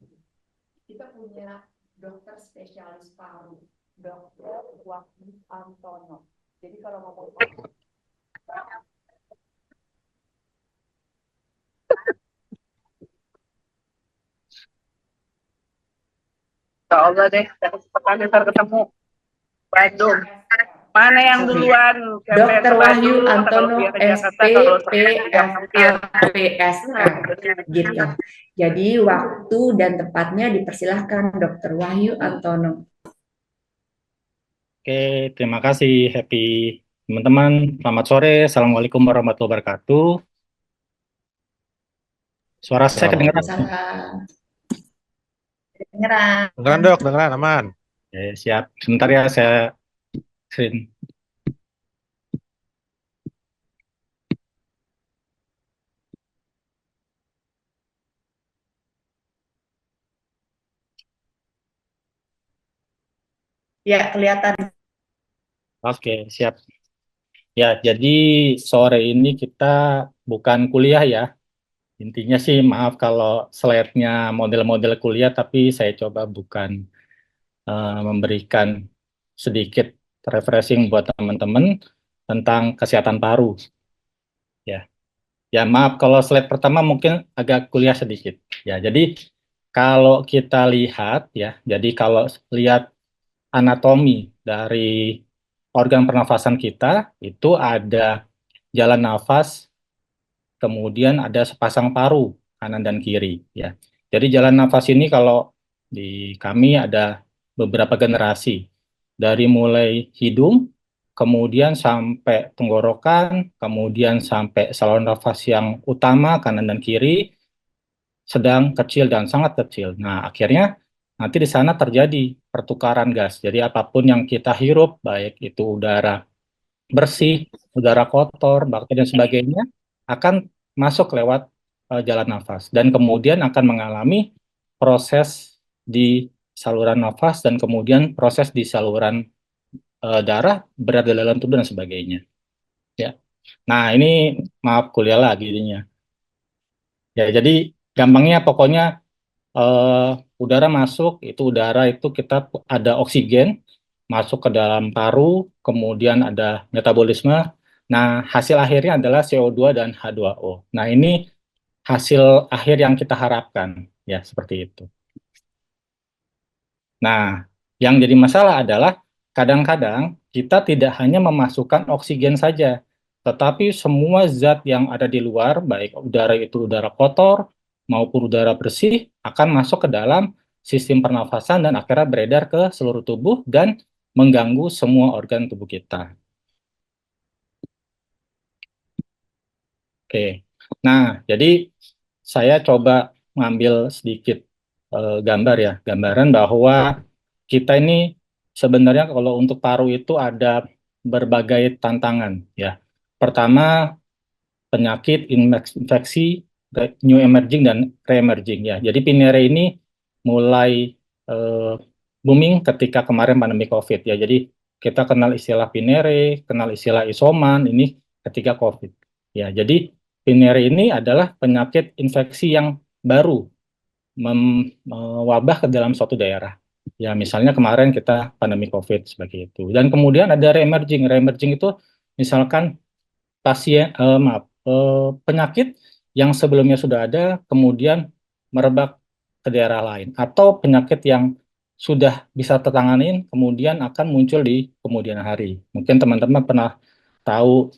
Kita punya dokter spesialis paru, Dr. Wahyu Antono. Jadi kalau ngomong Allah deh, kesempatan ntar ketemu Bandung. Mana yang duluan? Dr. Wahyu Antono SPPFLPS gitu. Jadi waktu dan tempatnya dipersilahkan Dr. Wahyu Antono. Oke, terima kasih Happy. Teman-teman, selamat sore. Assalamualaikum warahmatullahi wabarakatuh. Suara saya kedengaran? Kedengaran Dok, kedengaran aman. Oke, siap. Sebentar ya, saya screen. Ya, kelihatan. Oke, siap. Ya, jadi sore ini kita bukan kuliah ya. Intinya sih maaf kalau slide-nya model-model kuliah, tapi saya coba bukan memberikan sedikit refreshing buat teman-teman tentang kesehatan paru. Ya, maaf kalau slide pertama mungkin agak kuliah sedikit. Ya, jadi kalau kita lihat ya, jadi kalau lihat anatomi dari organ pernafasan kita itu ada jalan nafas, kemudian ada sepasang paru kanan dan kiri ya. Jadi jalan nafas ini kalau di kami ada beberapa generasi dari mulai hidung, kemudian sampai tenggorokan, kemudian sampai saluran nafas yang utama kanan dan kiri, sedang, kecil dan sangat kecil. Nah akhirnya nanti di sana terjadi pertukaran gas. Jadi apapun yang kita hirup, baik itu udara bersih, udara kotor, bakteri dan sebagainya, akan masuk lewat jalan nafas dan kemudian akan mengalami proses di saluran nafas dan kemudian proses di saluran darah, berat di dalam tubuh dan sebagainya. Ya. Nah, ini maaf kuliah lagi jadinya. Ya, jadi gampangnya pokoknya udara masuk, itu udara itu kita ada oksigen masuk ke dalam paru, kemudian ada metabolisme. Nah, hasil akhirnya adalah CO2 dan H2O. Nah, ini hasil akhir yang kita harapkan, ya, seperti itu. Nah, yang jadi masalah adalah kadang-kadang kita tidak hanya memasukkan oksigen saja, tetapi semua zat yang ada di luar, baik udara itu udara kotor maupun udara bersih, akan masuk ke dalam sistem pernafasan dan akhirnya beredar ke seluruh tubuh dan mengganggu semua organ tubuh kita. Oke, nah jadi saya coba mengambil sedikit gambar ya, gambaran bahwa kita ini sebenarnya kalau untuk paru itu ada berbagai tantangan ya. Pertama, penyakit infeksi new emerging dan re-emerging ya. Jadi Pinere ini mulai booming ketika kemarin pandemi COVID ya. Jadi kita kenal istilah Pinere, kenal istilah isoman ini ketika COVID. Ya, jadi Pinere ini adalah penyakit infeksi yang baru mewabah ke dalam suatu daerah. Ya, misalnya kemarin kita pandemi COVID sebagai itu. Dan kemudian ada re-emerging. Re-emerging itu misalkan penyakit yang sebelumnya sudah ada kemudian merebak ke daerah lain, atau penyakit yang sudah bisa tertanganin kemudian akan muncul di kemudian hari. Mungkin teman-teman pernah tahu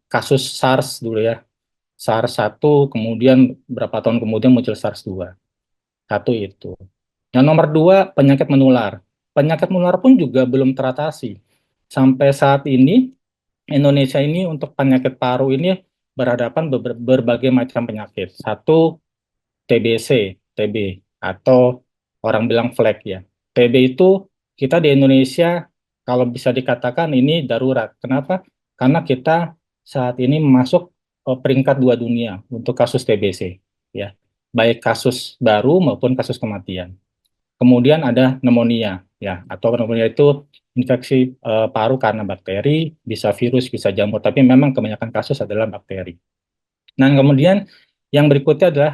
kasus SARS dulu ya. SARS 1 kemudian berapa tahun kemudian muncul SARS 2. Satu itu. Yang nomor 2, penyakit menular. Penyakit menular pun juga belum teratasi. Sampai saat ini Indonesia ini untuk penyakit paru ini berhadapan berbagai macam penyakit. Satu, TBC, TB, atau orang bilang flek ya. TB itu kita di Indonesia kalau bisa dikatakan ini darurat. Kenapa? Karena kita saat ini masuk peringkat 2 dunia untuk kasus TBC, ya, baik kasus baru maupun kasus kematian. Kemudian ada pneumonia, ya, atau pneumonia itu infeksi paru karena bakteri, bisa virus, bisa jamur, tapi memang kebanyakan kasus adalah bakteri. Nah, kemudian yang berikutnya adalah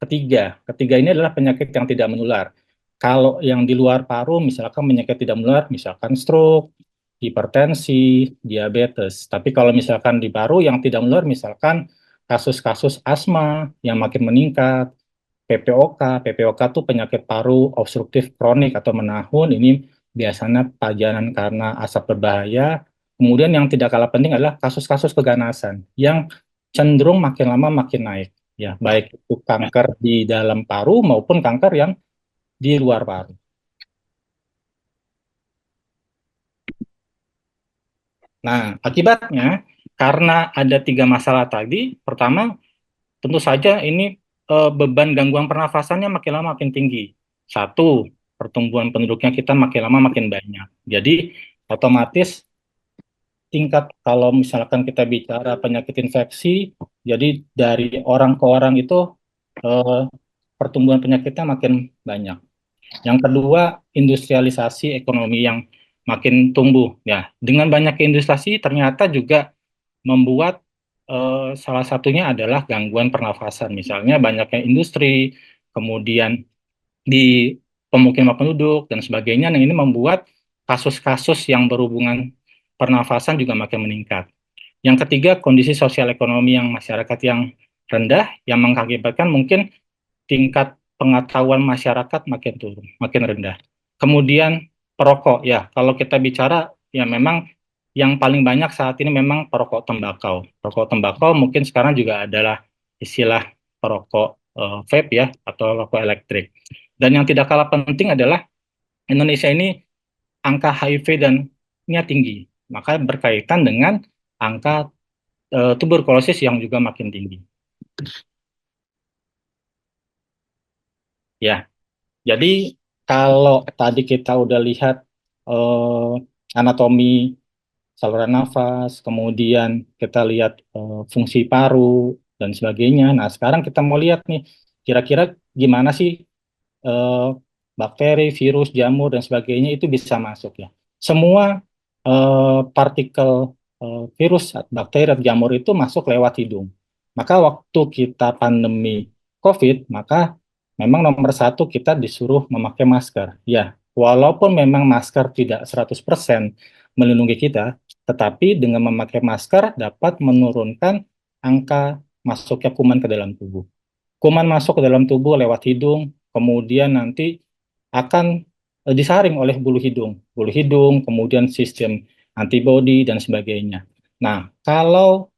ketiga. Ketiga ini adalah penyakit yang tidak menular. Kalau yang di luar paru, misalkan penyakit tidak menular, misalkan stroke, hipertensi, diabetes. Tapi kalau misalkan di paru yang tidak menular, misalkan kasus-kasus asma yang makin meningkat, PPOK. PPOK itu penyakit paru obstruktif kronik atau menahun. Ini biasanya pajanan karena asap berbahaya. Kemudian yang tidak kalah penting adalah kasus-kasus keganasan yang cenderung makin lama makin naik. Ya, baik itu kanker di dalam paru maupun kanker yang di luar paru. Nah, akibatnya karena ada 3 masalah tadi, pertama tentu saja ini beban gangguan pernafasannya makin lama makin tinggi. Satu, pertumbuhan penduduknya kita makin lama makin banyak. Jadi otomatis tingkat kalau misalkan kita bicara penyakit infeksi, jadi dari orang ke orang itu pertumbuhan penyakitnya makin banyak. Yang kedua, industrialisasi ekonomi yang makin tumbuh. Ya, dengan banyaknya industrialisasi ternyata juga membuat salah satunya adalah gangguan pernafasan. Misalnya banyaknya industri, kemudian di pemukiman penduduk dan sebagainya. Nah, ini membuat kasus-kasus yang berhubungan pernafasan juga makin meningkat. Yang ketiga, kondisi sosial ekonomi yang masyarakat yang rendah yang mengakibatkan mungkin tingkat pengetahuan masyarakat makin turun, makin rendah. Kemudian perokok, ya kalau kita bicara ya memang yang paling banyak saat ini memang perokok tembakau. Perokok tembakau mungkin sekarang juga adalah istilah perokok vape ya atau rokok elektrik. Dan yang tidak kalah penting adalah Indonesia ini angka HIV dan-nya tinggi, maka berkaitan dengan angka tuberkulosis yang juga makin tinggi. Ya, jadi kalau tadi kita udah lihat anatomi saluran nafas, kemudian kita lihat fungsi paru dan sebagainya. Nah, sekarang kita mau lihat nih, kira-kira gimana sih bakteri, virus, jamur dan sebagainya itu bisa masuk ya. Semua partikel virus, bakteri, dan jamur itu masuk lewat hidung. Maka waktu kita pandemi COVID, maka memang nomor 1 kita disuruh memakai masker. Ya, walaupun memang masker tidak 100% melindungi kita, tetapi dengan memakai masker dapat menurunkan angka masuknya kuman ke dalam tubuh. Kuman masuk ke dalam tubuh lewat hidung, kemudian nanti akan disaring oleh bulu hidung, kemudian sistem antibodi dan sebagainya. Nah, kalau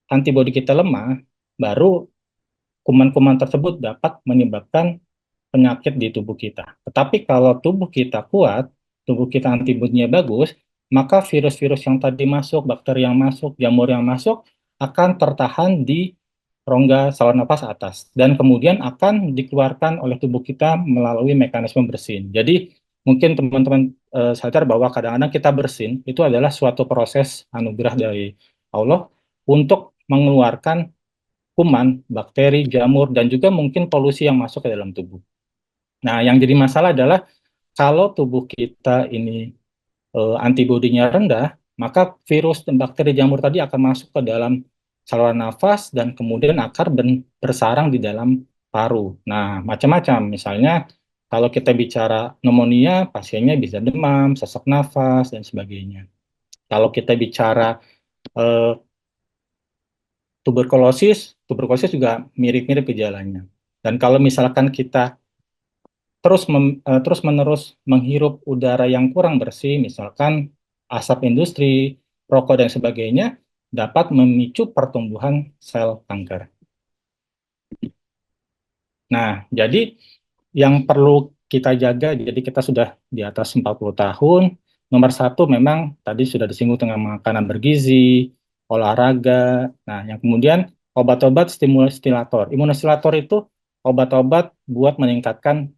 antibodi kita lemah, baru kuman-kuman tersebut dapat menyebabkan penyakit di tubuh kita. Tetapi kalau tubuh kita kuat, tubuh kita antibodinya bagus, maka virus-virus yang tadi masuk, bakteri yang masuk, jamur yang masuk, akan tertahan di rongga saluran nafas atas. Dan kemudian akan dikeluarkan oleh tubuh kita melalui mekanisme bersin. Jadi mungkin teman-teman sadar bahwa kadang-kadang kita bersin, itu adalah suatu proses anugerah dari Allah untuk mengeluarkan kuman, bakteri, jamur, dan juga mungkin polusi yang masuk ke dalam tubuh. Nah, yang jadi masalah adalah kalau tubuh kita ini antibodinya rendah, maka virus dan bakteri jamur tadi akan masuk ke dalam saluran nafas dan kemudian bersarang di dalam paru. Nah, macam-macam. Misalnya, kalau kita bicara pneumonia, pasiennya bisa demam, sesak nafas, dan sebagainya. Kalau kita bicara eh, tuberkulosis juga mirip-mirip gejalanya. Dan kalau misalkan kita terus-menerus menghirup udara yang kurang bersih, misalkan asap industri, rokok dan sebagainya, dapat memicu pertumbuhan sel kanker. Nah, jadi yang perlu kita jaga, jadi kita sudah di atas 40 tahun, nomor satu memang tadi sudah disinggung dengan makanan bergizi, olahraga, nah yang kemudian obat-obat stimulator. Imunostimulator itu obat-obat buat meningkatkan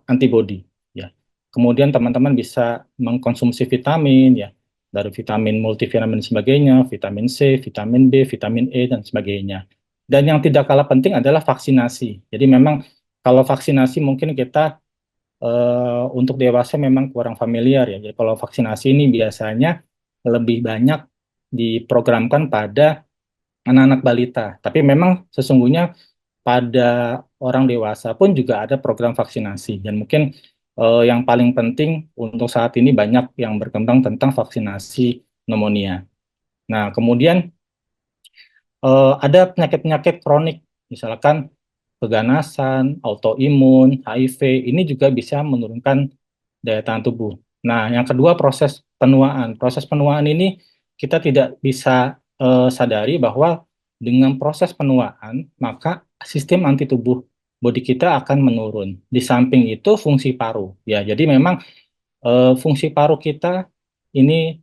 antibodi. Ya. Kemudian teman-teman bisa mengkonsumsi vitamin, ya, dari vitamin multivitamin dan sebagainya, vitamin C, vitamin B, vitamin E, dan sebagainya. Dan yang tidak kalah penting adalah vaksinasi. Jadi memang kalau vaksinasi mungkin kita untuk dewasa memang kurang familiar ya. Jadi kalau vaksinasi ini biasanya lebih banyak diprogramkan pada anak-anak balita. Tapi memang sesungguhnya pada orang dewasa pun juga ada program vaksinasi. Dan mungkin yang paling penting untuk saat ini banyak yang berkembang tentang vaksinasi pneumonia. Nah, kemudian ada penyakit-penyakit kronik, misalkan keganasan, autoimun, HIV, ini juga bisa menurunkan daya tahan tubuh. Nah, yang kedua proses penuaan. Proses penuaan ini kita tidak bisa sadari bahwa dengan proses penuaan, maka sistem anti tubuh bodi kita akan menurun. Di samping itu fungsi paru. Ya, jadi memang fungsi paru kita ini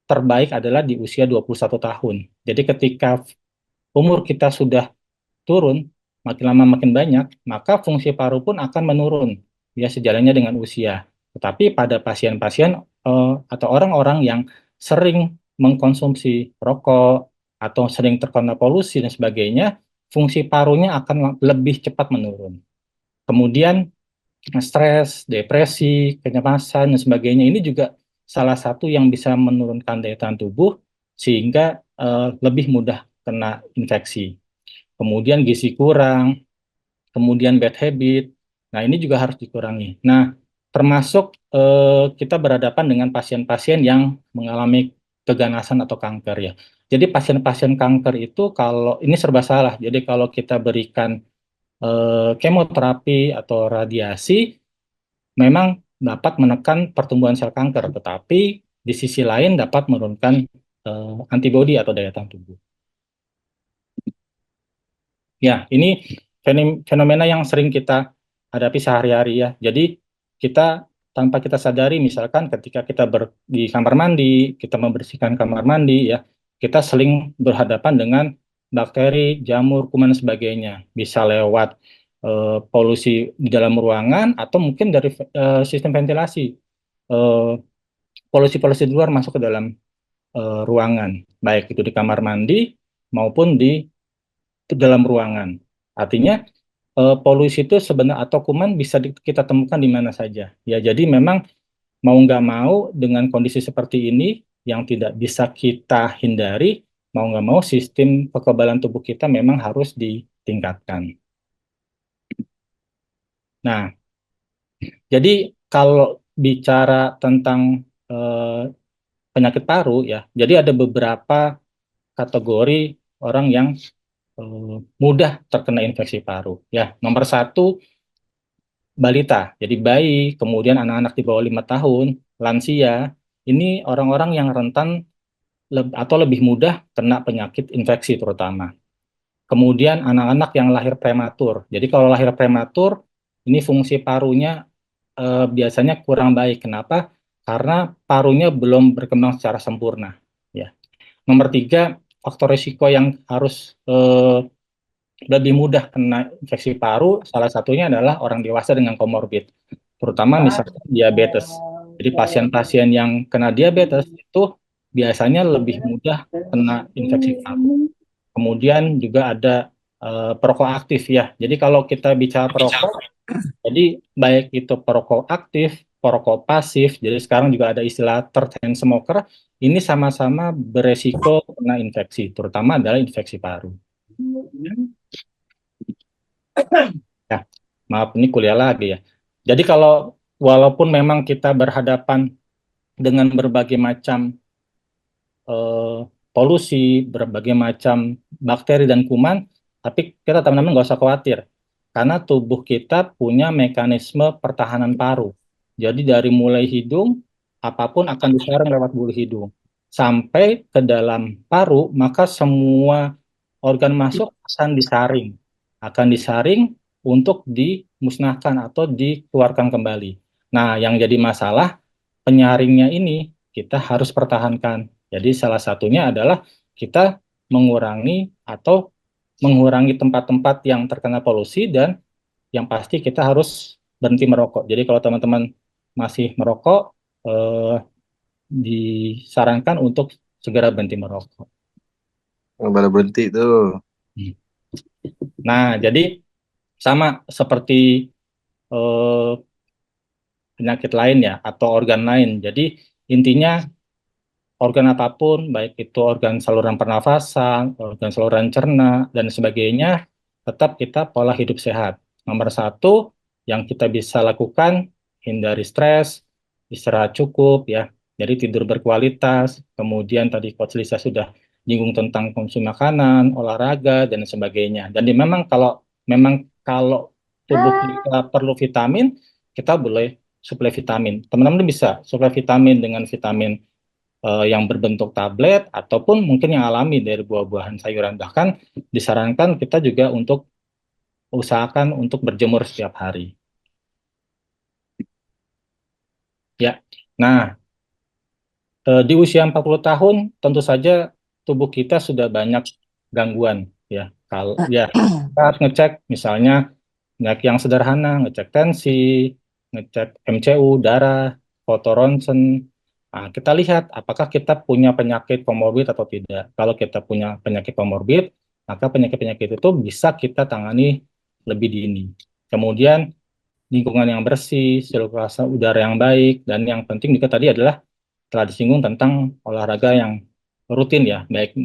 terbaik adalah di usia 21 tahun. Jadi ketika umur kita sudah turun, makin lama makin banyak, maka fungsi paru pun akan menurun, ya sejalannya dengan usia. Tetapi pada pasien-pasien atau orang-orang yang sering mengkonsumsi rokok atau sering terkena polusi dan sebagainya, fungsi parunya akan lebih cepat menurun. Kemudian stres, depresi, kecemasan dan sebagainya ini juga salah satu yang bisa menurunkan daya tahan tubuh sehingga lebih mudah kena infeksi. Kemudian gizi kurang, kemudian bad habit. Nah, ini juga harus dikurangi. Nah, termasuk kita berhadapan dengan pasien-pasien yang mengalami keganasan atau kanker ya. Jadi pasien-pasien kanker itu kalau ini serba salah. Jadi kalau kita berikan kemoterapi atau radiasi, memang dapat menekan pertumbuhan sel kanker, tetapi di sisi lain dapat menurunkan antibodi atau daya tahan tubuh. Ya, ini fenomena yang sering kita hadapi sehari-hari ya. Jadi kita tanpa kita sadari, misalkan ketika kita di kamar mandi, kita membersihkan kamar mandi ya, kita sering berhadapan dengan bakteri, jamur, kuman dan sebagainya. Bisa lewat polusi di dalam ruangan atau mungkin dari sistem ventilasi. Polusi-polusi di luar masuk ke dalam ruangan, baik itu di kamar mandi maupun di dalam ruangan. Artinya polusi itu sebenarnya atau kuman bisa kita temukan di mana saja. Ya, jadi memang mau nggak mau dengan kondisi seperti ini yang tidak bisa kita hindari, mau nggak mau sistem kekebalan tubuh kita memang harus ditingkatkan. Nah, jadi kalau bicara tentang penyakit paru ya, jadi ada beberapa kategori orang yang mudah terkena infeksi paru. Ya, nomor satu balita, jadi bayi, kemudian anak-anak di bawah 5 tahun, lansia, ini orang-orang yang rentan atau lebih mudah kena penyakit infeksi terutama. Kemudian anak-anak yang lahir prematur. Jadi kalau lahir prematur, ini fungsi parunya biasanya kurang baik. Kenapa? Karena parunya belum berkembang secara sempurna. Ya. Nomor tiga, faktor risiko yang harus lebih mudah kena infeksi paru, salah satunya adalah orang dewasa dengan komorbid, terutama misalnya diabetes. Jadi pasien-pasien yang kena diabetes itu biasanya lebih mudah kena infeksi paru. kemudian juga ada perokok aktif ya. Jadi kalau kita bicara perokok, jadi baik itu perokok aktif, perokok pasif, jadi sekarang juga ada istilah third hand smoker, ini sama-sama beresiko kena infeksi, terutama adalah infeksi paru. Ya, maaf ini kuliah lagi ya. Jadi kalau walaupun memang kita berhadapan dengan berbagai macam polusi, berbagai macam bakteri dan kuman, tapi kita teman-teman nggak usah khawatir, karena tubuh kita punya mekanisme pertahanan paru. Jadi dari mulai hidung, apapun akan disaring lewat bulu hidung. Sampai ke dalam paru, maka semua organ masuk akan disaring untuk dimusnahkan atau dikeluarkan kembali. Nah, yang jadi masalah, penyaringnya ini kita harus pertahankan. Jadi salah satunya adalah kita mengurangi tempat-tempat yang terkena polusi, dan yang pasti kita harus berhenti merokok. Jadi kalau teman-teman masih merokok, disarankan untuk segera berhenti merokok. Baru berhenti tuh. Nah, jadi sama seperti penyakit lain ya, atau organ lain. Jadi intinya organ apapun, baik itu organ saluran pernafasan, organ saluran cerna, dan sebagainya, tetap kita pola hidup sehat. Nomor satu yang kita bisa lakukan, hindari stres, istirahat cukup ya. Jadi tidur berkualitas, kemudian tadi Coach Lisa sudah nyinggung tentang konsumsi makanan, olahraga, dan sebagainya. Dan memang kalau tubuh kita perlu vitamin, kita boleh suplai vitamin. Teman-teman bisa suplai vitamin dengan vitamin yang berbentuk tablet, ataupun mungkin yang alami dari buah-buahan, sayuran. Bahkan disarankan kita juga untuk usahakan untuk berjemur setiap hari. Ya, nah di usia 40 tahun tentu saja tubuh kita sudah banyak gangguan ya. Kalau ya kita harus ngecek misalnya penyakit yang sederhana, ngecek tensi, ngecek MCU, darah, foto ronsen. Nah, kita lihat apakah kita punya penyakit komorbid atau tidak. Kalau kita punya penyakit komorbid, maka penyakit-penyakit itu bisa kita tangani lebih dini. Kemudian lingkungan yang bersih, sirkulasi udara yang baik, dan yang penting juga tadi adalah telah disinggung tentang olahraga yang rutin ya, baik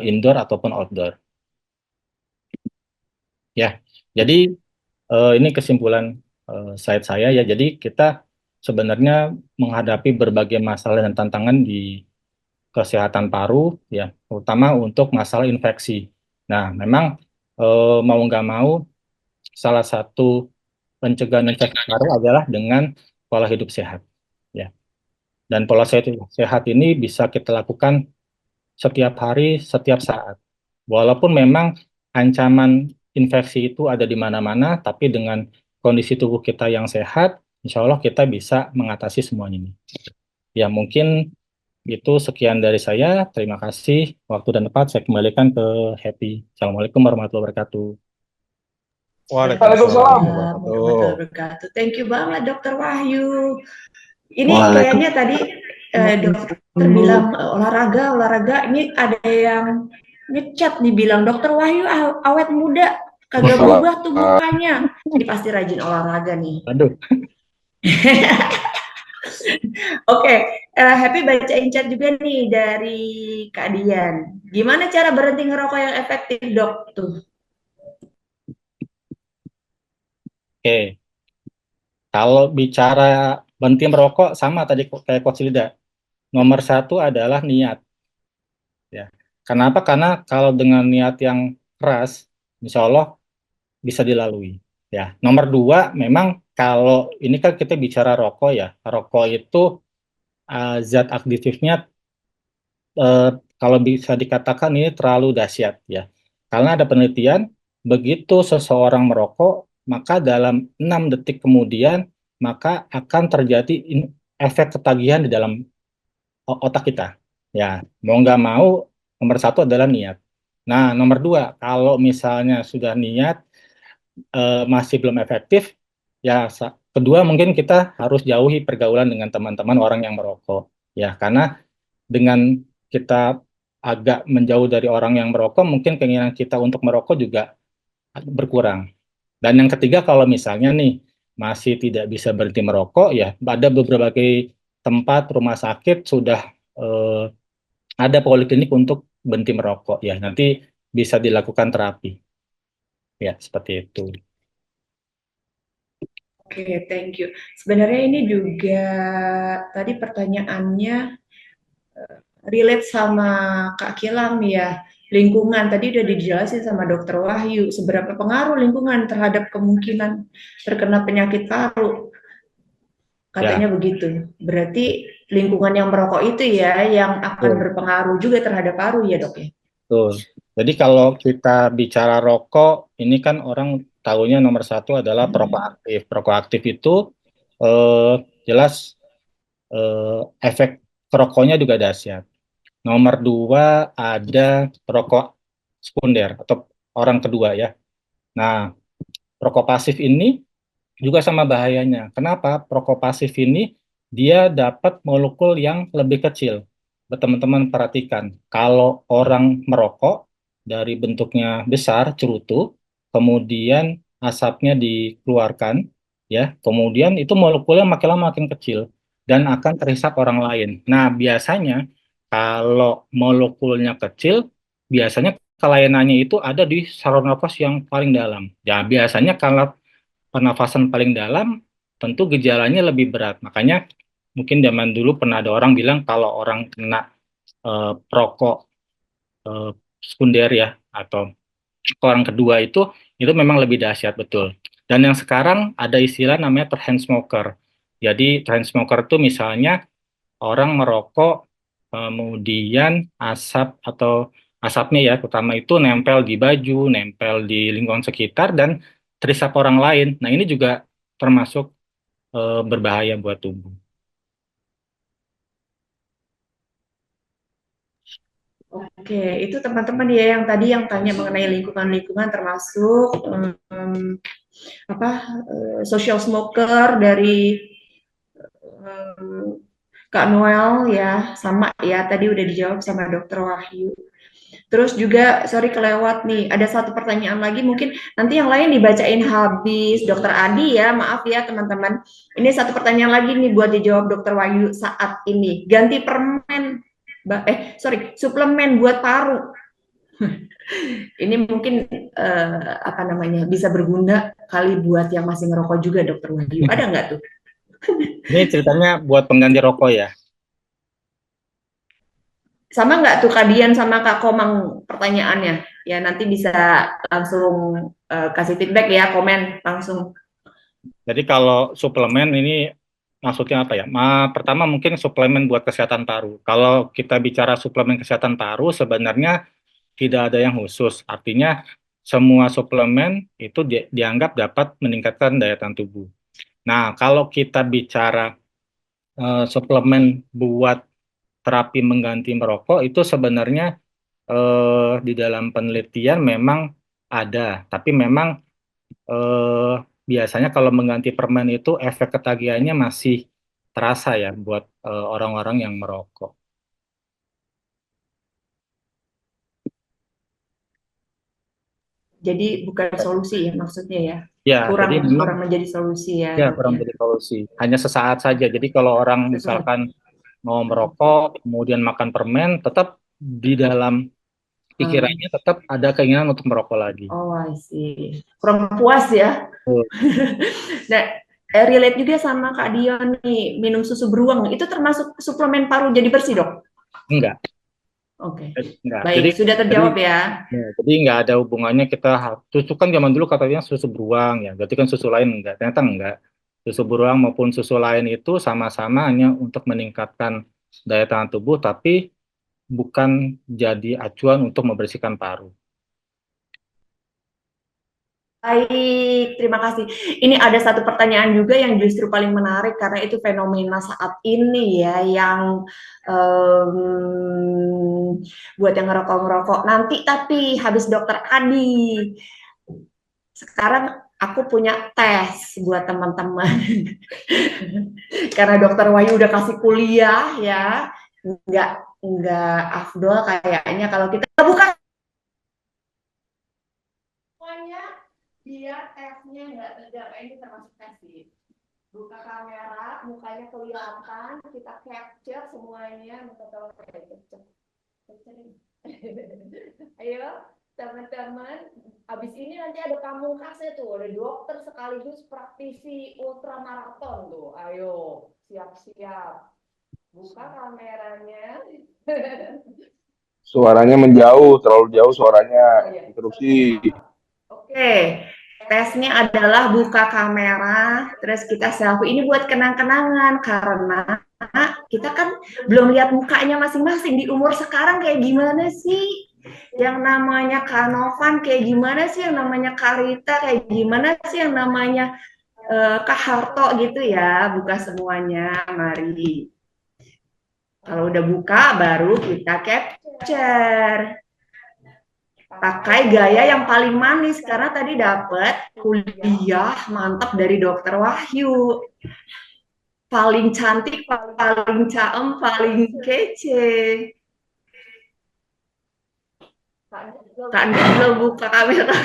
indoor ataupun outdoor. Ya, jadi ini kesimpulan slide saya ya. Jadi kita sebenarnya menghadapi berbagai masalah dan tantangan di kesehatan paru ya, terutama untuk masalah infeksi. Nah, memang mau nggak mau salah satu pencegahan infeksi paru adalah dengan pola hidup sehat ya. Dan pola sehat ini bisa kita lakukan setiap hari, setiap saat. Walaupun memang ancaman infeksi itu ada di mana-mana, tapi dengan kondisi tubuh kita yang sehat, insya Allah kita bisa mengatasi semuanya ini. Ya, mungkin itu sekian dari saya. Terima kasih. Waktu dan tempat saya kembalikan ke Happy. Assalamualaikum warahmatullahi wabarakatuh. Waalaikumsalam. Warahmatullahi wabarakatuh. Thank you banget, Dokter Wahyu. Ini kayaknya tadi dokter bilang olahraga. Ini ada yang ngechat nih bilang Dokter Wahyu awet muda, kagak berubah tuh mukanya. Ini pasti rajin olahraga nih. Aduh. Oke, Happy bacain chat juga nih dari Kak Dian. Gimana cara berhenti ngerokok yang efektif, Dok? Tuh. Oke. Kalau bicara berhenti merokok, sama tadi kayak Coach Lida. Nomor satu adalah niat. Ya. Kenapa? Karena kalau dengan niat yang keras, insya Allah bisa dilalui. Ya. Nomor dua, memang kalau ini kan kita bicara rokok ya. Rokok itu zat aktifnya kalau bisa dikatakan ini terlalu dahsyat ya. Karena ada penelitian, begitu seseorang merokok, maka dalam 6 detik kemudian maka akan terjadi efek ketagihan di dalam otak kita. Ya, mau nggak mau, nomor satu adalah niat. Nah, nomor dua, kalau misalnya sudah niat masih belum efektif, ya kedua mungkin kita harus jauhi pergaulan dengan teman-teman orang yang merokok. Ya, karena dengan kita agak menjauh dari orang yang merokok, mungkin keinginan kita untuk merokok juga berkurang. Dan yang ketiga, kalau misalnya nih masih tidak bisa berhenti merokok, ya ada berbagai tempat rumah sakit sudah ada poliklinik untuk berhenti merokok, ya nanti bisa dilakukan terapi, ya seperti itu. Oke, thank you. Sebenarnya ini juga tadi pertanyaannya relate sama Kak Kilam ya. Lingkungan tadi udah dijelasin sama Dokter Wahyu seberapa pengaruh lingkungan terhadap kemungkinan terkena penyakit paru. Katanya begitu. Berarti lingkungan yang merokok itu ya yang akan berpengaruh juga terhadap paru ya, Dok ya. Betul. Jadi kalau kita bicara rokok, ini kan orang tahunya nomor satu adalah perokok aktif. Perokok aktif itu jelas efek rokoknya juga dahsyat. Nomor dua ada perokok sekunder atau orang kedua ya. Nah, perokok pasif ini juga sama bahayanya. Kenapa? Perokok pasif ini dia dapat molekul yang lebih kecil. Teman-teman perhatikan, kalau orang merokok dari bentuknya besar, cerutu, kemudian asapnya dikeluarkan, ya, kemudian itu molekulnya makin lama makin kecil dan akan terhisap orang lain. Nah, biasanya kalau molekulnya kecil, biasanya kelayanannya itu ada di saluran nafas yang paling dalam. Ya, biasanya kalau pernafasan paling dalam, tentu gejalanya lebih berat. Makanya mungkin zaman dulu pernah ada orang bilang kalau orang kena perokok sekunder ya, atau orang kedua itu memang lebih dahsyat, betul. Dan yang sekarang ada istilah namanya third hand smoker. Jadi third hand smoker itu misalnya orang merokok, kemudian asap atau asapnya ya, terutama itu nempel di baju, nempel di lingkungan sekitar, dan terhisap orang lain. Nah, ini juga termasuk berbahaya buat tubuh. Oke, itu teman-teman ya yang tadi yang tanya mengenai lingkungan-lingkungan termasuk social smoker dari Kak Noel ya, sama ya tadi udah dijawab sama Dokter Wahyu. Terus juga, sorry kelewat nih, ada satu pertanyaan lagi mungkin nanti yang lain dibacain habis Dokter Adi ya, maaf ya teman-teman. Ini satu pertanyaan lagi nih buat dijawab Dokter Wahyu saat ini. Ganti permen, suplemen buat paru. Ini mungkin bisa berguna kali buat yang masih ngerokok juga Dokter Wahyu. Ada nggak tuh? Ini ceritanya buat pengganti rokok ya? Sama nggak tuh Kak Dian sama Kak Komang pertanyaannya? Ya nanti bisa langsung kasih feedback ya, komen langsung. Jadi kalau suplemen ini maksudnya apa ya? Pertama mungkin suplemen buat kesehatan paru. Kalau kita bicara suplemen kesehatan paru sebenarnya tidak ada yang khusus. Artinya semua suplemen itu dianggap dapat meningkatkan daya tahan tubuh. Nah, kalau kita bicara suplemen buat terapi mengganti merokok itu sebenarnya di dalam penelitian memang ada, tapi memang biasanya kalau mengganti permen itu efek ketagihannya masih terasa ya buat orang-orang yang merokok. Jadi bukan solusi ya maksudnya ya? Ya, kurang menjadi solusi ya. Ya, kurang menjadi solusi. Hanya sesaat saja. Jadi kalau orang misalkan mau merokok, kemudian makan permen, tetap di dalam pikirannya tetap ada keinginan untuk merokok lagi. Oh, I see. Kurang puas ya. Nah, relate juga sama Kak Dion nih, minum susu beruang. Itu termasuk suplemen paru jadi bersih, Dok? Enggak. Oke. Enggak. Baik, jadi, sudah terjawab ya. Jadi nggak ada hubungannya susu kan zaman dulu katanya susu beruang ya, berarti kan susu lain enggak. Ternyata enggak. Susu beruang maupun susu lain itu sama-sama hanya untuk meningkatkan daya tahan tubuh, tapi bukan jadi acuan untuk membersihkan paru. Baik, terima kasih. Ini ada satu pertanyaan juga yang justru paling menarik karena itu fenomena saat ini ya, yang buat yang ngerokok-ngerokok nanti. Tapi habis Dokter Adi, sekarang aku punya tes buat teman-teman. Karena Dokter Wahyu udah kasih kuliah ya, nggak afdol kayaknya kalau kita buka semuanya biar tesnya nggak tegang. Ini termasuk tes sih. Buka kamera, mukanya kelihatan, kita capture semuanya, minta tolong capture. Ayo, teman-teman, habis ini nanti ada pamungkasnya tuh, ada dokter sekaligus praktisi ultramaraton tuh. Ayo, siap-siap. Buka kameranya. Suaranya menjauh, terlalu jauh suaranya. Oh, iya. Interupsi. Oke. Tesnya adalah buka kamera, terus kita selfie. Ini buat kenang-kenangan karena kita kan belum lihat mukanya masing-masing di umur sekarang kayak gimana sih? Yang namanya Kak Novan kayak gimana sih? Yang namanya Kak Rita kayak gimana sih? Yang namanya Kak Harto gitu ya. Buka semuanya, mari. Kalau udah buka, baru kita capture. Pakai gaya yang paling manis karena tadi dapat kuliah mantap dari Dokter Wahyu. Paling cantik, paling caem, paling kece. Kak belum buka kamera.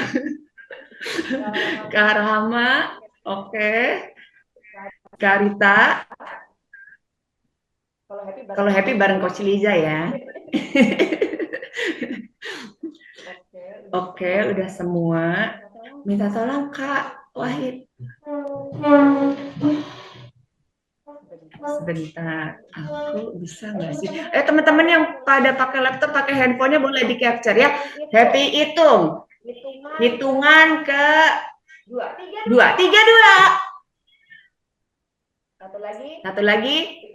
Kak Rama, oke. Kak Rita. Kalau happy bareng Coach Liza ya. Oke, udah semua. Minta tolong Kak Wahid. Sebentar, aku bisa nggak sih? Teman-teman yang pada pakai laptop, pakai handphonenya boleh di capture ya. Happy hitung. Hitungan ke 2, 3, 2. Satu lagi.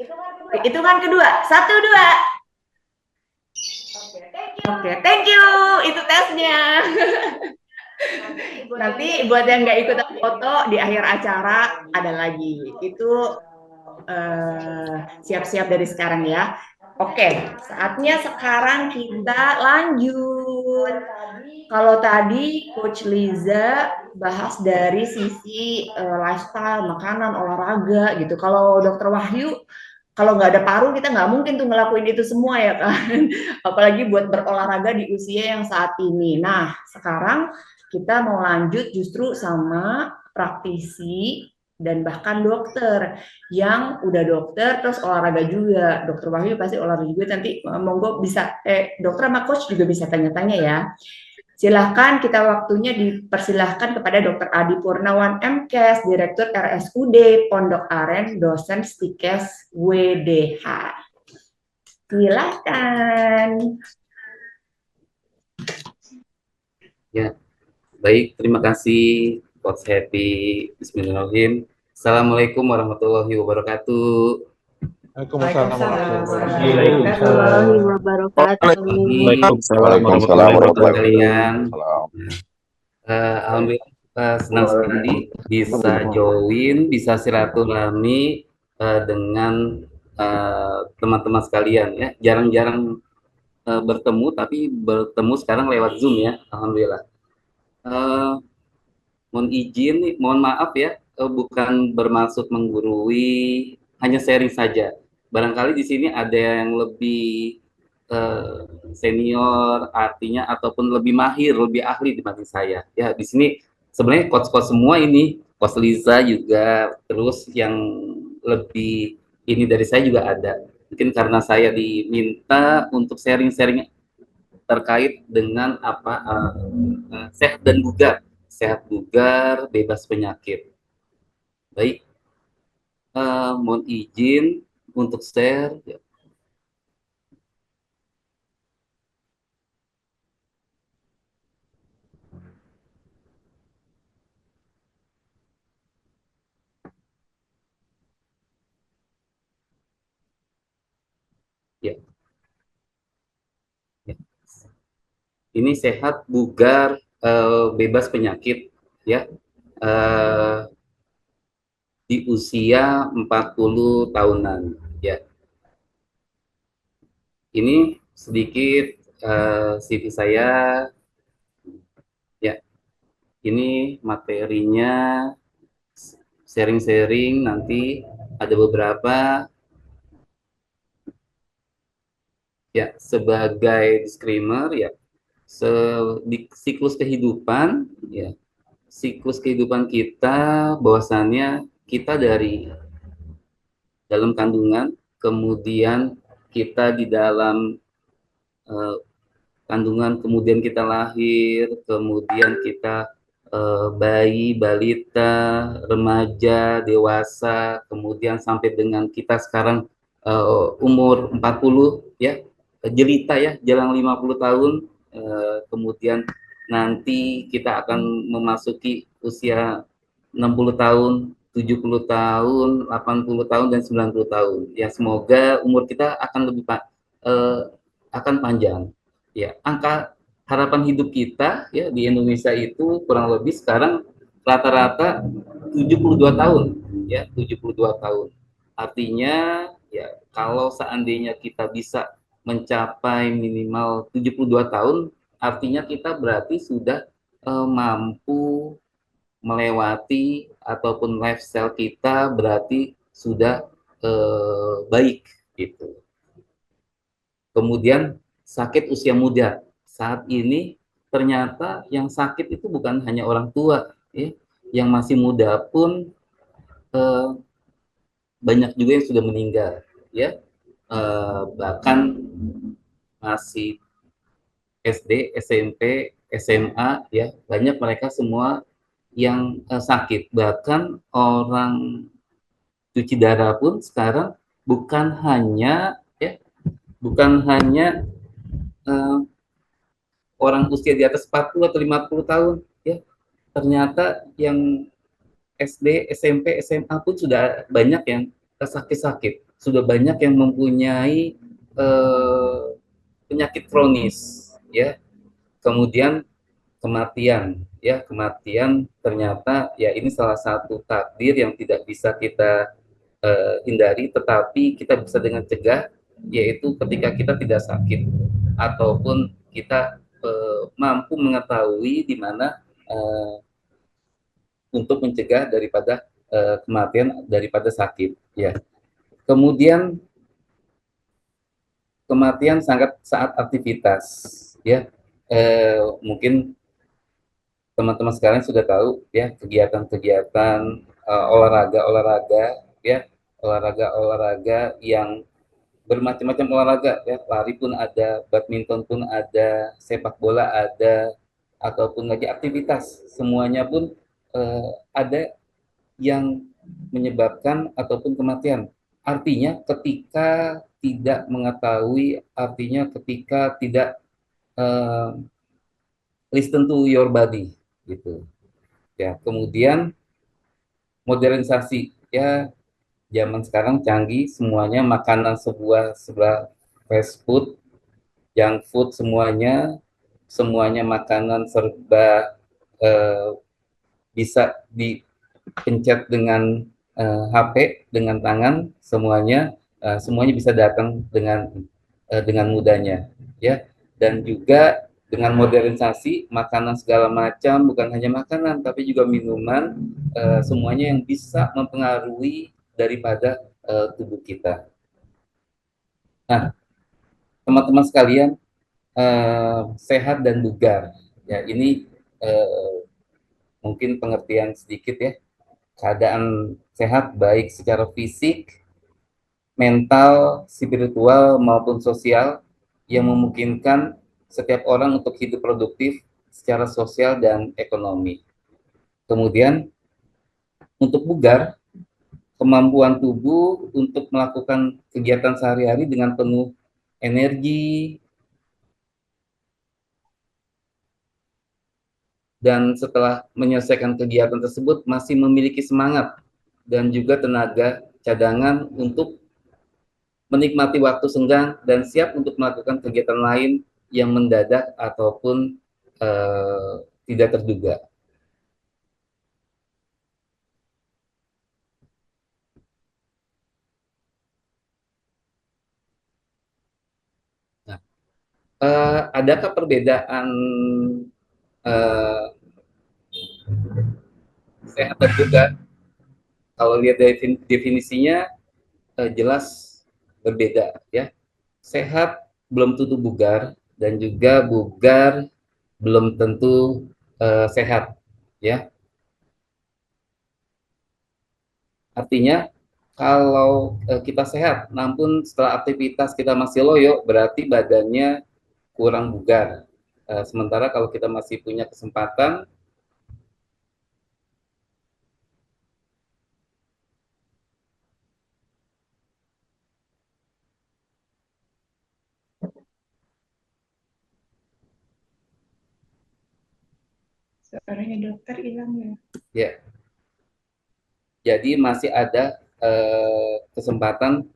Hitungan kedua. 1, 2. Oke, thank you. Itu tesnya. Nanti buat yang nggak ikutan foto di akhir acara ada lagi. Itu siap-siap dari sekarang ya. Oke, saatnya sekarang kita lanjut. Kalau tadi Coach Liza bahas dari sisi lifestyle, makanan, olahraga gitu. Kalau Dokter Wahyu, kalau nggak ada paru kita nggak mungkin tuh ngelakuin itu semua ya kan. Apalagi buat berolahraga di usia yang saat ini. Nah, sekarang kita mau lanjut justru sama praktisi dan bahkan dokter yang udah dokter terus olahraga juga. Dokter Wahyu pasti olahraga juga, nanti monggo bisa dokter sama coach juga bisa tanya-tanya ya. Silahkan, kita waktunya dipersilahkan kepada Dr. Adi Purnawan MKes, Direktur RSUD Pondok Aren, dosen Stikes WDH. Silahkan. Ya, baik, terima kasih Coach Happy. Bismillahirrahmanirrahim. Assalamualaikum warahmatullahi wabarakatuh. Waalaikumsalam warahmatullahi wabarakatuh. Waalaikumsalam warahmatullahi wabarakatuh. Alhamdulillah senang sekali bisa join, bisa silaturahmi dengan teman-teman sekalian ya. Jarang-jarang bertemu, tapi bertemu sekarang lewat Zoom ya. Alhamdulillah. Mohon maaf ya, bukan bermaksud menggurui, hanya sharing saja. Barangkali di sini ada yang lebih senior, artinya ataupun lebih mahir, lebih ahli dibanding saya. Ya, di sini sebenarnya coach-coach semua ini, Coach Liza juga, terus yang lebih ini dari saya juga ada. Mungkin karena saya diminta untuk sharing-sharing terkait dengan apa sehat dan bugar, bebas penyakit. Baik, mohon izin untuk share. Ya. Ya. Ini sehat, bugar, bebas penyakit, ya. Di usia 40 tahunan, ya. Ini sedikit CV saya, ya. Ini materinya sharing-sharing, nanti ada beberapa Ya, sebagai disclaimer ya, di siklus kehidupan ya, siklus kehidupan kita bahwasannya kita dari dalam kandungan, kemudian kita di dalam eh, kandungan, kemudian kita lahir, kemudian kita bayi, balita, remaja, dewasa, kemudian sampai dengan kita sekarang umur 40 ya, jelita ya, jelang 50 tahun, kemudian nanti kita akan memasuki usia 60 tahun, 70 tahun, 80 tahun, dan 90 tahun. Ya, semoga umur kita akan lebih akan panjang. Ya, angka harapan hidup kita ya di Indonesia itu kurang lebih sekarang rata-rata 72 tahun ya, 72 tahun. Artinya ya kalau seandainya kita bisa mencapai minimal 72 tahun, artinya kita berarti sudah mampu melewati ataupun lifestyle kita berarti sudah baik gitu. Kemudian sakit usia muda. Saat ini ternyata yang sakit itu bukan hanya orang tua, ya. Yang masih muda pun banyak juga yang sudah meninggal, ya. Bahkan masih SD, SMP, SMA, ya, banyak mereka semua yang sakit. Bahkan orang cuci darah pun sekarang bukan hanya orang usia di atas 40 atau 50 tahun ya. Ternyata yang SD, SMP, SMA pun sudah banyak yang sakit-sakit, sudah banyak yang mempunyai penyakit kronis ya. Kemudian kematian ya, kematian ternyata ya ini salah satu takdir yang tidak bisa kita hindari, tetapi kita bisa dengan cegah, yaitu ketika kita tidak sakit ataupun kita mampu mengetahui di mana untuk mencegah daripada kematian daripada sakit ya. Kemudian kematian sangat saat aktivitas ya. Mungkin teman-teman sekarang sudah tahu ya, kegiatan-kegiatan olahraga ya, olahraga yang bermacam-macam olahraga ya, lari pun ada, badminton pun ada, sepak bola ada, ataupun lagi aktivitas, semuanya pun ada yang menyebabkan ataupun kematian. Artinya ketika tidak mengetahui, artinya ketika tidak listen to your body gitu ya. Kemudian modernisasi ya, zaman sekarang canggih, semuanya makanan sebuah fast food, junk food, semuanya makanan serba bisa dipencet dengan HP, dengan tangan, semuanya bisa datang dengan mudahnya ya. Dan juga dengan modernisasi makanan segala macam, bukan hanya makanan tapi juga minuman, semuanya yang bisa mempengaruhi daripada tubuh kita. Nah, teman-teman sekalian, sehat dan bugar ya, ini mungkin pengertian sedikit ya. Keadaan sehat baik secara fisik, mental, spiritual maupun sosial yang memungkinkan setiap orang untuk hidup produktif secara sosial dan ekonomi. Kemudian untuk bugar, kemampuan tubuh untuk melakukan kegiatan sehari-hari dengan penuh energi, dan setelah menyelesaikan kegiatan tersebut masih memiliki semangat dan juga tenaga cadangan untuk menikmati waktu senggang dan siap untuk melakukan kegiatan lain yang mendadak ataupun tidak terduga. Nah, adakah perbedaan sehat dan bugar? Kalau lihat definisinya jelas berbeda ya. Sehat belum tentu bugar, dan juga bugar belum tentu sehat, ya. Artinya kalau kita sehat, namun setelah aktivitas kita masih loyo, berarti badannya kurang bugar. Sementara kalau kita masih punya kesempatan, Suaranya dokter hilang ya. ya, jadi masih ada kesempatan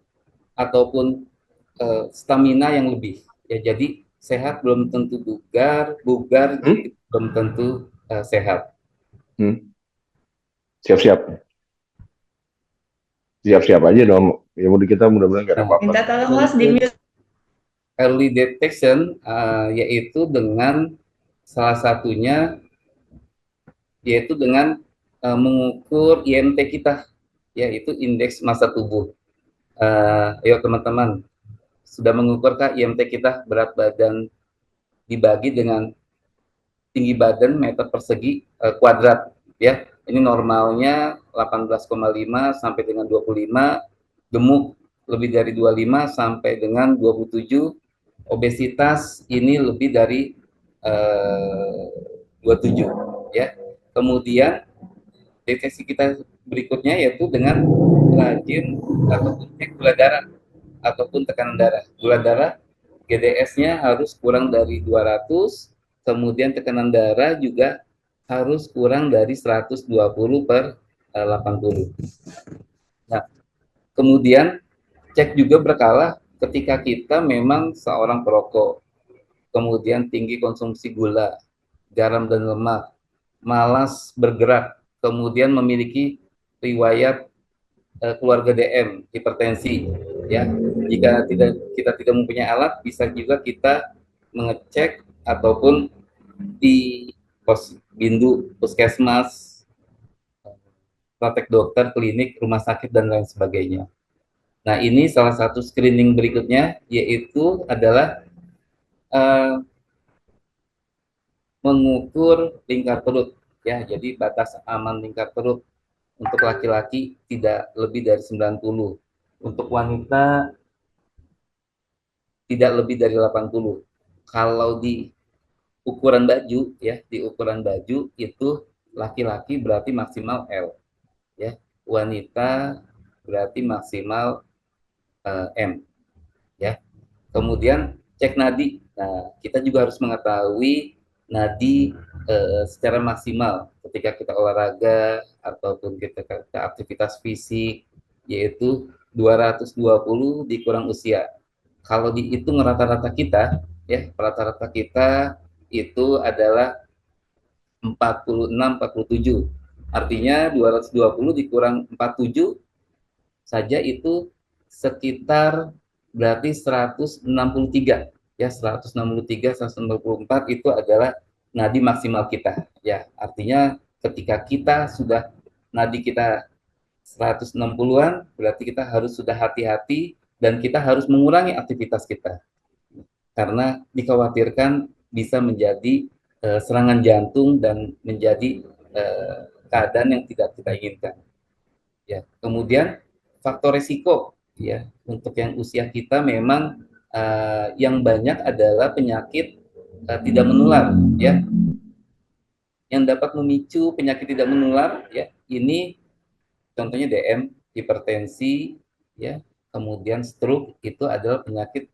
ataupun stamina yang lebih. Ya, jadi sehat belum tentu bugar, bugar belum tentu sehat. Siap-siap. Siap-siap aja dong. Ya kita mudah-mudahan nggak ada apa-apa. Minta tolong host di mute. Early detection yaitu dengan salah satunya yaitu dengan mengukur IMT kita, yaitu indeks massa tubuh. Ayo teman-teman, sudah mengukurkah IMT kita, berat badan dibagi dengan tinggi badan meter persegi kuadrat, ya. Ini normalnya 18,5 sampai dengan 25, gemuk lebih dari 25 sampai dengan 27, obesitas ini lebih dari 27, ya. Kemudian deteksi kita berikutnya yaitu dengan rajin ataupun cek gula darah ataupun tekanan darah. Gula darah GDS-nya harus kurang dari 200, kemudian tekanan darah juga harus kurang dari 120 per 80. Nah, kemudian cek juga berkala ketika kita memang seorang perokok, kemudian tinggi konsumsi gula, garam dan lemak, malas bergerak, kemudian memiliki riwayat keluarga DM, hipertensi, ya. Jika kita tidak mempunyai alat, bisa juga kita mengecek ataupun di Bindu, puskesmas, praktek dokter, klinik, rumah sakit, dan lain sebagainya. Nah, ini salah satu screening berikutnya, yaitu adalah mengukur lingkar perut, ya. Jadi batas aman lingkar perut untuk laki-laki tidak lebih dari 90, untuk wanita tidak lebih dari 80. Kalau di ukuran baju, ya, di ukuran baju itu laki-laki berarti maksimal L, ya, wanita berarti maksimal M, ya. Kemudian cek nadi. Nah, kita juga harus mengetahui nadi secara maksimal ketika kita olahraga ataupun kita aktivitas fisik, yaitu 220 dikurang usia. Kalau dihitung rata-rata kita, ya, rata-rata kita itu adalah 46-47. Artinya 220 dikurang 47 saja itu sekitar berarti 163, ya. 163, 164 itu adalah nadi maksimal kita, ya. Artinya ketika kita sudah nadi kita 160-an, berarti kita harus sudah hati-hati dan kita harus mengurangi aktivitas kita, karena dikhawatirkan bisa menjadi serangan jantung dan menjadi keadaan yang tidak kita inginkan, ya. Kemudian faktor risiko, ya, untuk yang usia kita memang yang banyak adalah penyakit tidak menular, ya, yang dapat memicu penyakit tidak menular, ya. Ini contohnya DM, hipertensi, ya, kemudian stroke, itu adalah penyakit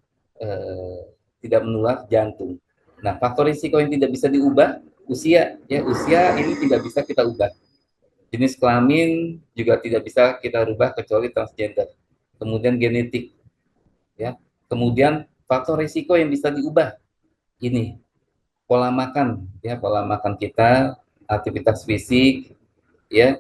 tidak menular jantung. Nah, faktor risiko yang tidak bisa diubah, usia, ya, usia ini tidak bisa kita ubah. Jenis kelamin juga tidak bisa kita rubah kecuali transgender. Kemudian genetik, ya. Kemudian faktor risiko yang bisa diubah, ini pola makan, ya, pola makan kita, aktivitas fisik, ya,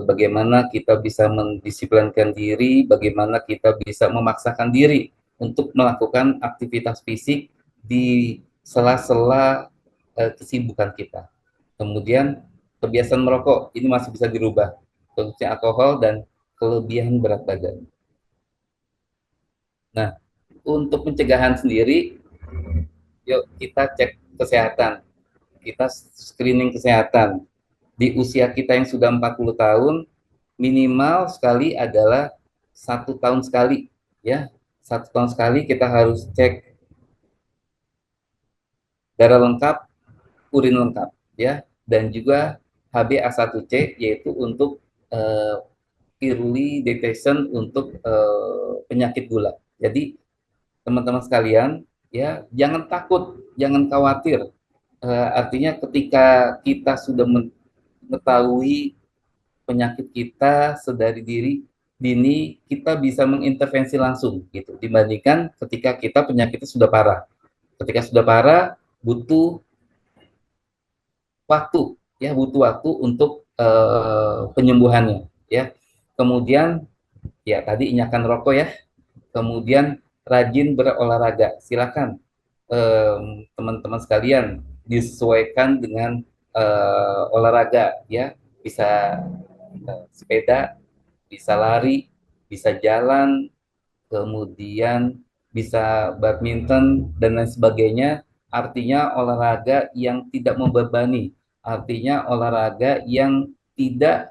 bagaimana kita bisa mendisiplinkan diri, bagaimana kita bisa memaksakan diri untuk melakukan aktivitas fisik di sela-sela kesibukan kita. Kemudian kebiasaan merokok, ini masih bisa dirubah, konsumsi alkohol dan kelebihan berat badan. Nah, untuk pencegahan sendiri, yuk kita cek kesehatan, kita screening kesehatan. Di usia kita yang sudah 40 tahun, minimal sekali adalah 1 tahun sekali, ya. 1 tahun sekali kita harus cek darah lengkap, urin lengkap, ya, dan juga HbA1c, yaitu untuk early detection untuk penyakit gula. Jadi teman-teman sekalian, ya, jangan takut, jangan khawatir. Artinya ketika kita sudah mengetahui penyakit kita sedari dini, kita bisa mengintervensi langsung gitu, dibandingkan ketika kita penyakitnya sudah parah. Ketika sudah parah, butuh waktu, ya, butuh waktu untuk penyembuhannya, ya. Kemudian, ya, tadi inyakan rokok, ya. Kemudian rajin berolahraga. Silakan teman-teman sekalian disesuaikan dengan olahraga, ya. Bisa sepeda, bisa lari, bisa jalan, kemudian bisa badminton dan lain sebagainya. Artinya olahraga yang tidak membebani, artinya olahraga yang tidak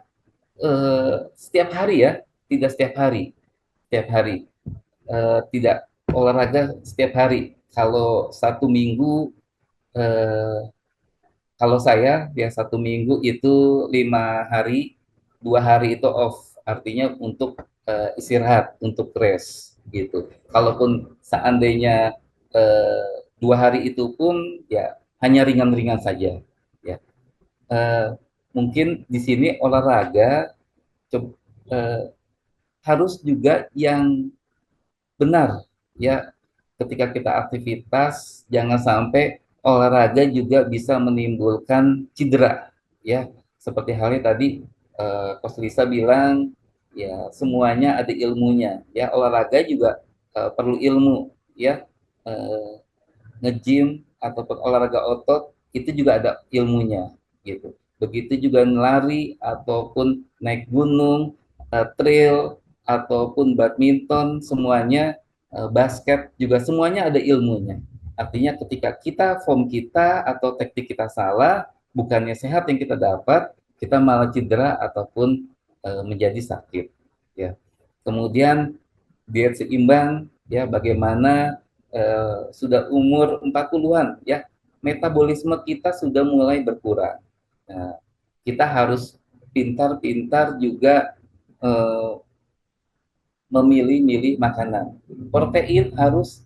setiap hari, ya, tidak setiap hari, tidak olahraga setiap hari. Kalau 1 minggu, kalau saya ya 1 minggu itu 5 hari, 2 hari itu off, artinya untuk istirahat, untuk rest gitu. Kalaupun seandainya 2 hari itu pun ya hanya ringan-ringan saja, ya. Mungkin di sini olahraga harus juga yang benar, ya. Ketika kita aktivitas, jangan sampai olahraga juga bisa menimbulkan cedera, ya. Seperti halnya tadi Coach Lisa bilang, ya, semuanya ada ilmunya, ya. Olahraga juga perlu ilmu, ya. Nge-gym ataupun olahraga otot itu juga ada ilmunya, gitu. Begitu juga lari ataupun naik gunung, trail ataupun badminton, semuanya, basket juga semuanya ada ilmunya. Artinya ketika kita form kita atau teknik kita salah, bukannya sehat yang kita dapat, kita malah cedera ataupun menjadi sakit, ya. Kemudian diet seimbang, ya, bagaimana sudah umur 40-an, ya, metabolisme kita sudah mulai berkurang. Nah, kita harus pintar-pintar juga memilih-milih makanan. Protein harus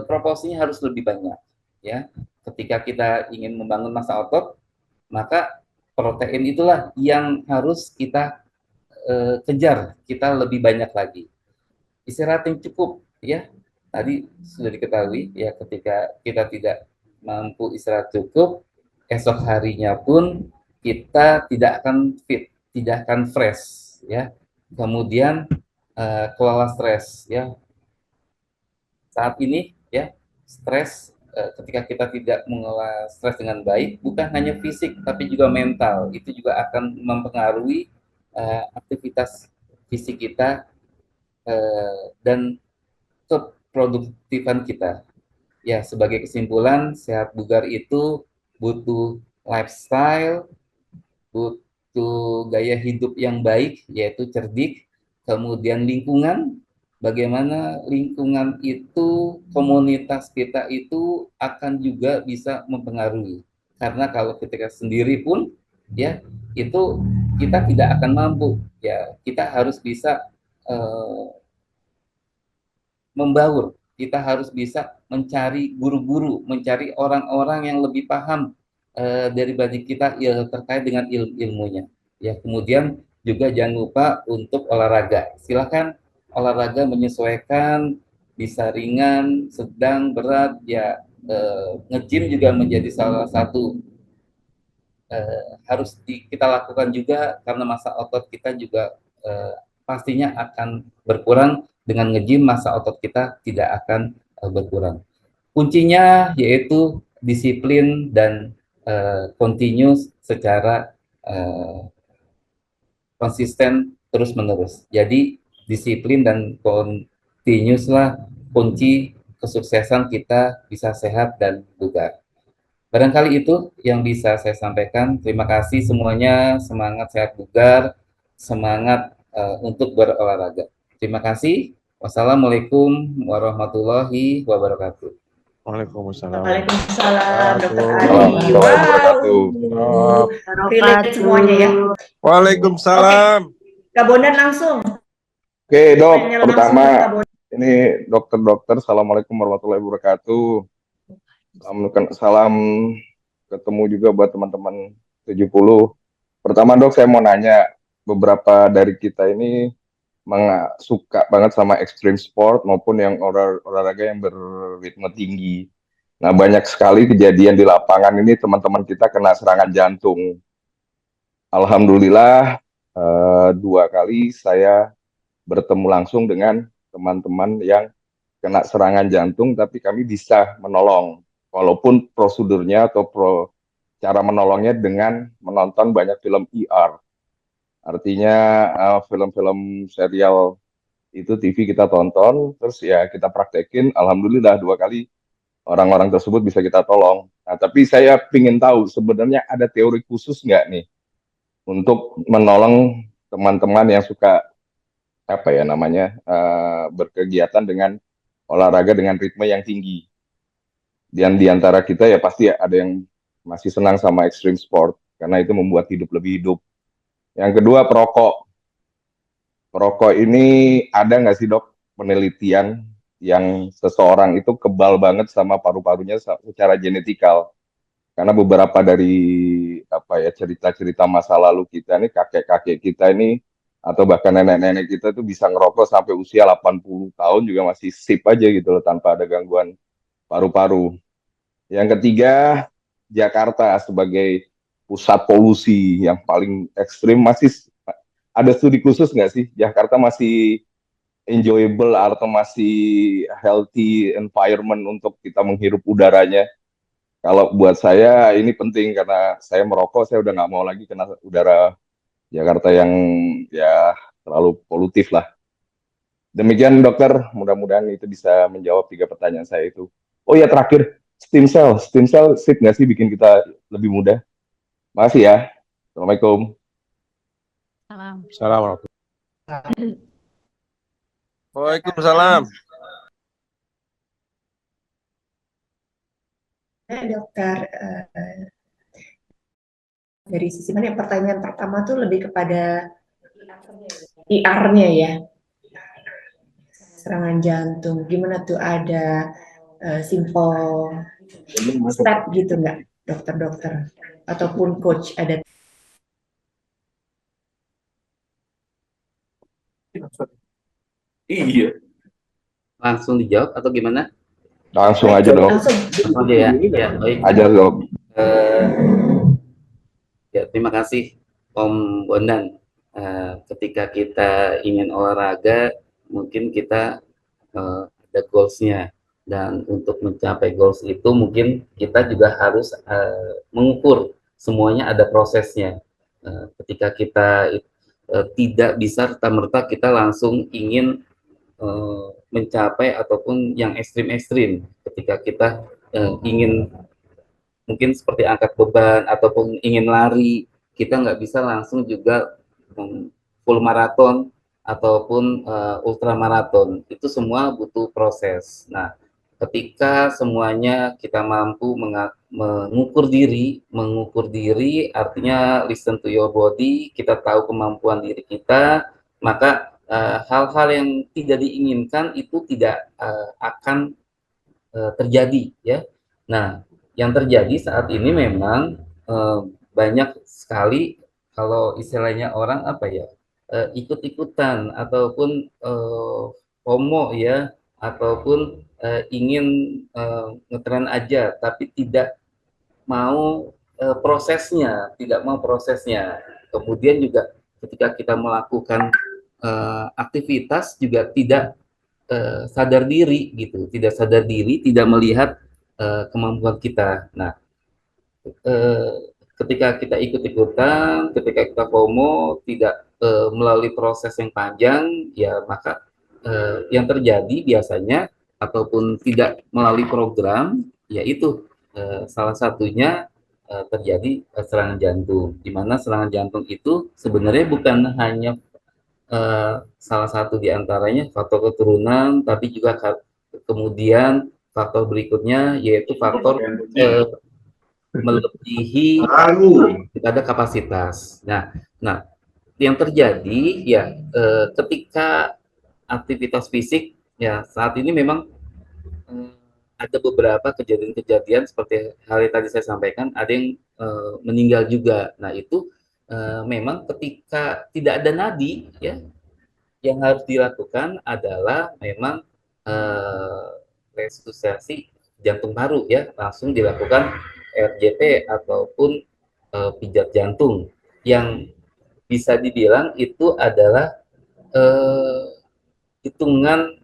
proporsinya harus lebih banyak, ya. Ketika kita ingin membangun massa otot, maka protein itulah yang harus kita kejar, kita lebih banyak lagi. Istirahat yang cukup, ya. Tadi sudah diketahui, ya, ketika kita tidak mampu istirahat cukup, esok harinya pun kita tidak akan fit, tidak akan fresh, ya. Kemudian kelola stres, ya. Saat ini, ya, stres, ketika kita tidak mengelola stres dengan baik, bukan hanya fisik tapi juga mental, itu juga akan mempengaruhi aktivitas fisik kita dan keproduktifan kita. Ya, sebagai kesimpulan, sehat bugar itu butuh lifestyle, butuh gaya hidup yang baik, yaitu cerdik, kemudian lingkungan, bagaimana lingkungan itu, komunitas kita itu akan juga bisa mempengaruhi. Karena kalau ketika sendiri pun, ya, itu kita tidak akan mampu, ya, kita harus bisa membaur, kita harus bisa mencari guru-guru, mencari orang-orang yang lebih paham daripada kita, ya, terkait dengan ilmunya, ya. Kemudian juga jangan lupa untuk olahraga. Silakan olahraga menyesuaikan, bisa ringan, sedang, berat, ya. Nge-gym juga menjadi salah satu harus kita lakukan juga, karena massa otot kita juga pastinya akan berkurang. Dengan nge-gym massa otot kita tidak akan berkurang. Kuncinya yaitu disiplin dan continuous secara konsisten terus-menerus. Jadi disiplin dan Genius lah kunci kesuksesan kita bisa sehat dan bugar. Barangkali itu yang bisa saya sampaikan. Terima kasih semuanya, semangat sehat bugar, semangat untuk berolahraga. Terima kasih. Wassalamualaikum warahmatullahi wabarakatuh. Waalaikumsalam. Waalaikumsalam, Dokter Waalaikumsalam Adi. warahmatullahi Wow, relate semuanya ya. Waalaikumsalam. Kak Bondan langsung. Oke, Dok. Pertanyaan langsung Pertama, ke Kak Bondan. ini dokter-dokter, Assalamualaikum warahmatullahi wabarakatuh. Salam ketemu juga buat teman-teman 70. Pertama, Dok, saya mau nanya, beberapa dari kita ini suka banget sama extreme sport maupun yang olahraga yang berritme tinggi. Nah, banyak sekali kejadian di lapangan ini teman-teman kita kena serangan jantung. Alhamdulillah, 2 kali saya bertemu langsung dengan teman-teman yang kena serangan jantung, tapi kami bisa menolong. Walaupun prosedurnya atau cara menolongnya dengan menonton banyak film ER. Artinya film-film serial itu TV kita tonton, terus ya kita praktekin, alhamdulillah 2 kali orang-orang tersebut bisa kita tolong. Nah, tapi saya ingin tahu sebenarnya ada teori khusus nggak nih untuk menolong teman-teman yang suka berkegiatan dengan olahraga dengan ritme yang tinggi. Dan di antara kita ya pasti ada yang masih senang sama extreme sport karena itu membuat hidup lebih hidup. Yang kedua, perokok. Perokok ini ada nggak sih, Dok, penelitian yang seseorang itu kebal banget sama paru-parunya secara genetikal? Karena beberapa dari cerita-cerita masa lalu kita ini, kakek-kakek kita ini atau bahkan nenek-nenek kita itu bisa ngerokok sampai usia 80 tahun juga masih sip aja gitu loh tanpa ada gangguan paru-paru. Yang ketiga, Jakarta sebagai pusat polusi yang paling ekstrim, masih ada studi khusus nggak sih Jakarta masih enjoyable atau masih healthy environment untuk kita menghirup udaranya? Kalau buat saya ini penting karena saya merokok, saya udah nggak mau lagi kena udara Jakarta yang ya terlalu polutif lah. Demikian dokter, mudah-mudahan itu bisa menjawab 3 pertanyaan saya itu. Oh ya, terakhir, stem cell sip nggak sih bikin kita lebih mudah? Makasih ya. Assalamualaikum. Salam. Assalamualaikum. Waalaikumsalam. Dokter, dari sisi mana? Pertanyaan pertama tuh lebih kepada IR-nya ya, serangan jantung. Gimana tuh, ada simple step gitu nggak, dokter-dokter ataupun coach ada? Iya. Langsung dijawab atau gimana? Langsung aja dong. Langsung aja ya. Ya, baik. Aja dong. Ya, terima kasih Om Bondan. Ketika kita ingin olahraga, mungkin kita ada goals-nya. Dan untuk mencapai goals itu mungkin kita juga harus mengukur. Semuanya ada prosesnya. Ketika kita tidak bisa serta-merta kita langsung ingin mencapai ataupun yang ekstrim-ekstrim. Ketika kita ingin mungkin seperti angkat beban ataupun ingin lari, kita nggak bisa langsung juga full maraton ataupun ultramaraton. Itu semua butuh proses. Nah, ketika semuanya kita mampu mengukur diri artinya listen to your body, kita tahu kemampuan diri kita, maka hal-hal yang tidak diinginkan itu tidak akan terjadi ya. Nah, yang terjadi saat ini memang banyak sekali kalau istilahnya orang ikut-ikutan ataupun FOMO ya, ataupun ingin ngetren aja tapi tidak mau prosesnya. Kemudian juga ketika kita melakukan aktivitas juga tidak sadar diri gitu, tidak melihat kemampuan kita. Nah, ketika kita ikut-ikutan, ketika kita FOMO, tidak melalui proses yang panjang, ya maka yang terjadi biasanya ataupun tidak melalui program, yaitu salah satunya terjadi serangan jantung, di mana serangan jantung itu sebenarnya bukan hanya salah satu di antaranya faktor keturunan, tapi juga kemudian faktor berikutnya yaitu faktor melebihi ada kapasitas. Nah, yang terjadi ya ketika aktivitas fisik ya saat ini memang ada beberapa kejadian-kejadian seperti hal yang tadi saya sampaikan, ada yang meninggal juga. Nah itu memang ketika tidak ada nadi ya, yang harus dilakukan adalah memang resusitasi jantung paru ya, langsung dilakukan RJP ataupun pijat jantung, yang bisa dibilang itu adalah hitungan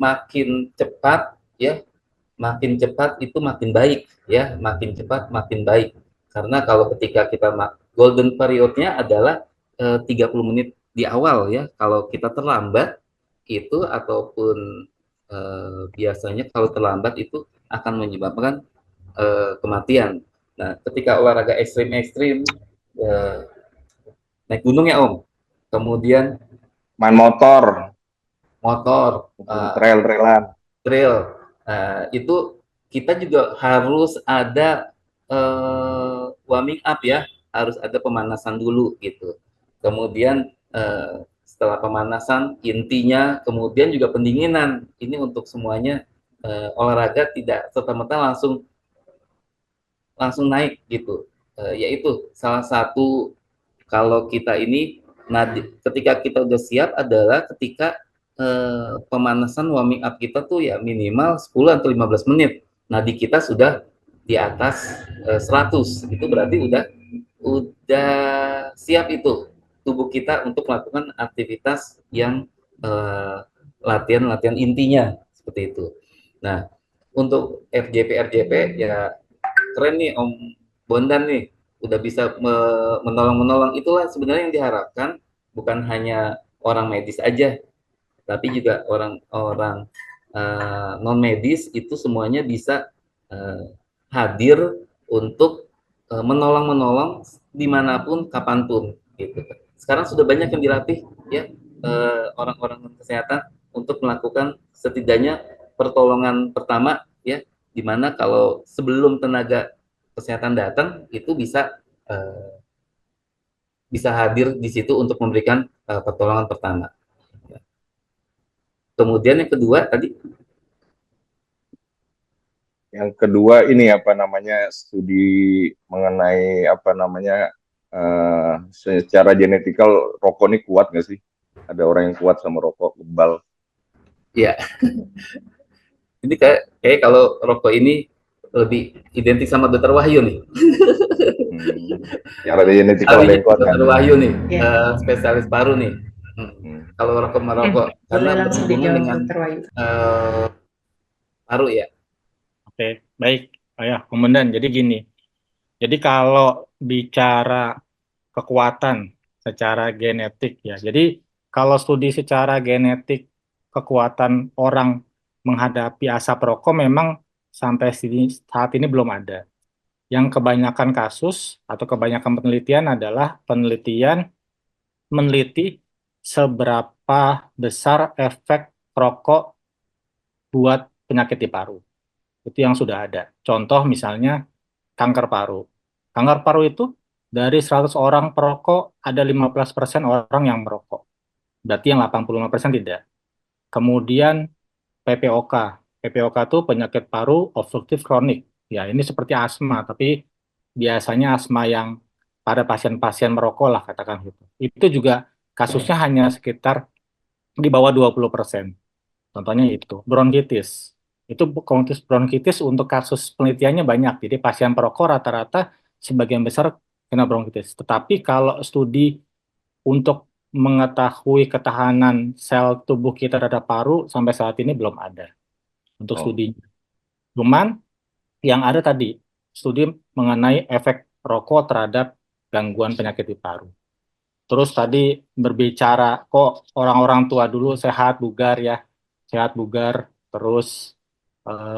makin cepat ya, makin cepat itu makin baik ya, makin cepat makin baik, karena kalau ketika kita golden periodnya adalah 30 menit di awal ya, kalau kita terlambat itu ataupun biasanya kalau terlambat itu akan menyebabkan kematian. Nah, ketika olahraga ekstrim-ekstrim, naik gunung ya Om, kemudian main motor, trail-trailan, itu kita juga harus ada warming up ya, harus ada pemanasan dulu gitu. Kemudian setelah pemanasan intinya, kemudian juga pendinginan. Ini untuk semuanya olahraga tidak serta-merta langsung naik gitu. Yaitu salah satu kalau kita ini, nah ketika kita udah siap adalah ketika pemanasan warming up kita tuh ya minimal 10 atau 15 menit. Nadi kita sudah di atas 100, itu berarti udah siap itu tubuh kita untuk melakukan aktivitas yang latihan intinya seperti itu. Nah, untuk RJP ya keren nih Om Bondan nih, udah bisa menolong. Itulah sebenarnya yang diharapkan, bukan hanya orang medis aja, tapi juga orang-orang non medis itu semuanya bisa hadir untuk menolong dimanapun kapanpun gitu. Sekarang sudah banyak yang dilatih ya orang-orang kesehatan untuk melakukan setidaknya pertolongan pertama ya, dimana kalau sebelum tenaga kesehatan datang itu bisa hadir di situ untuk memberikan pertolongan pertama. Kemudian yang kedua tadi, yang kedua ini apa namanya, studi mengenai apa namanya secara genetikal rokok ini kuat nggak sih? Ada orang yang kuat sama rokok kebal? ya. Ini kayak kalau rokok ini lebih identik sama Dr. Wahyu nih. Yang ada genetikal yang kuat kan? Dr. Wahyu nih, spesialis paru nih. Kalau rokok merokok karena berhubungan dengan paru ya. Oke, baik. Ya, Komandan. Jadi gini. Jadi kalau bicara kekuatan secara genetik ya. Jadi kalau studi secara genetik kekuatan orang menghadapi asap rokok memang sampai saat ini belum ada. Yang kebanyakan kasus atau kebanyakan penelitian adalah penelitian meneliti seberapa besar efek rokok buat penyakit di paru. Itu yang sudah ada. Contoh misalnya kanker paru. Kanker paru itu dari 100 orang perokok ada 15% orang yang merokok. Berarti yang 85% tidak. Kemudian PPOK. PPOK itu penyakit paru obstruktif kronik. Ya, ini seperti asma, tapi biasanya asma yang pada pasien-pasien merokok lah katakan gitu. Itu juga kasusnya hanya sekitar di bawah 20%. Contohnya itu, bronkitis. Itu bronkitis untuk kasus penelitiannya banyak. Jadi pasien perokok rata-rata sebagian besar kena bronkitis. Tetapi kalau studi untuk mengetahui ketahanan sel tubuh kita terhadap paru sampai saat ini belum ada untuk studinya. Cuman yang ada tadi studi mengenai efek rokok terhadap gangguan penyakit di paru. Terus tadi berbicara kok orang-orang tua dulu sehat bugar ya, sehat bugar, terus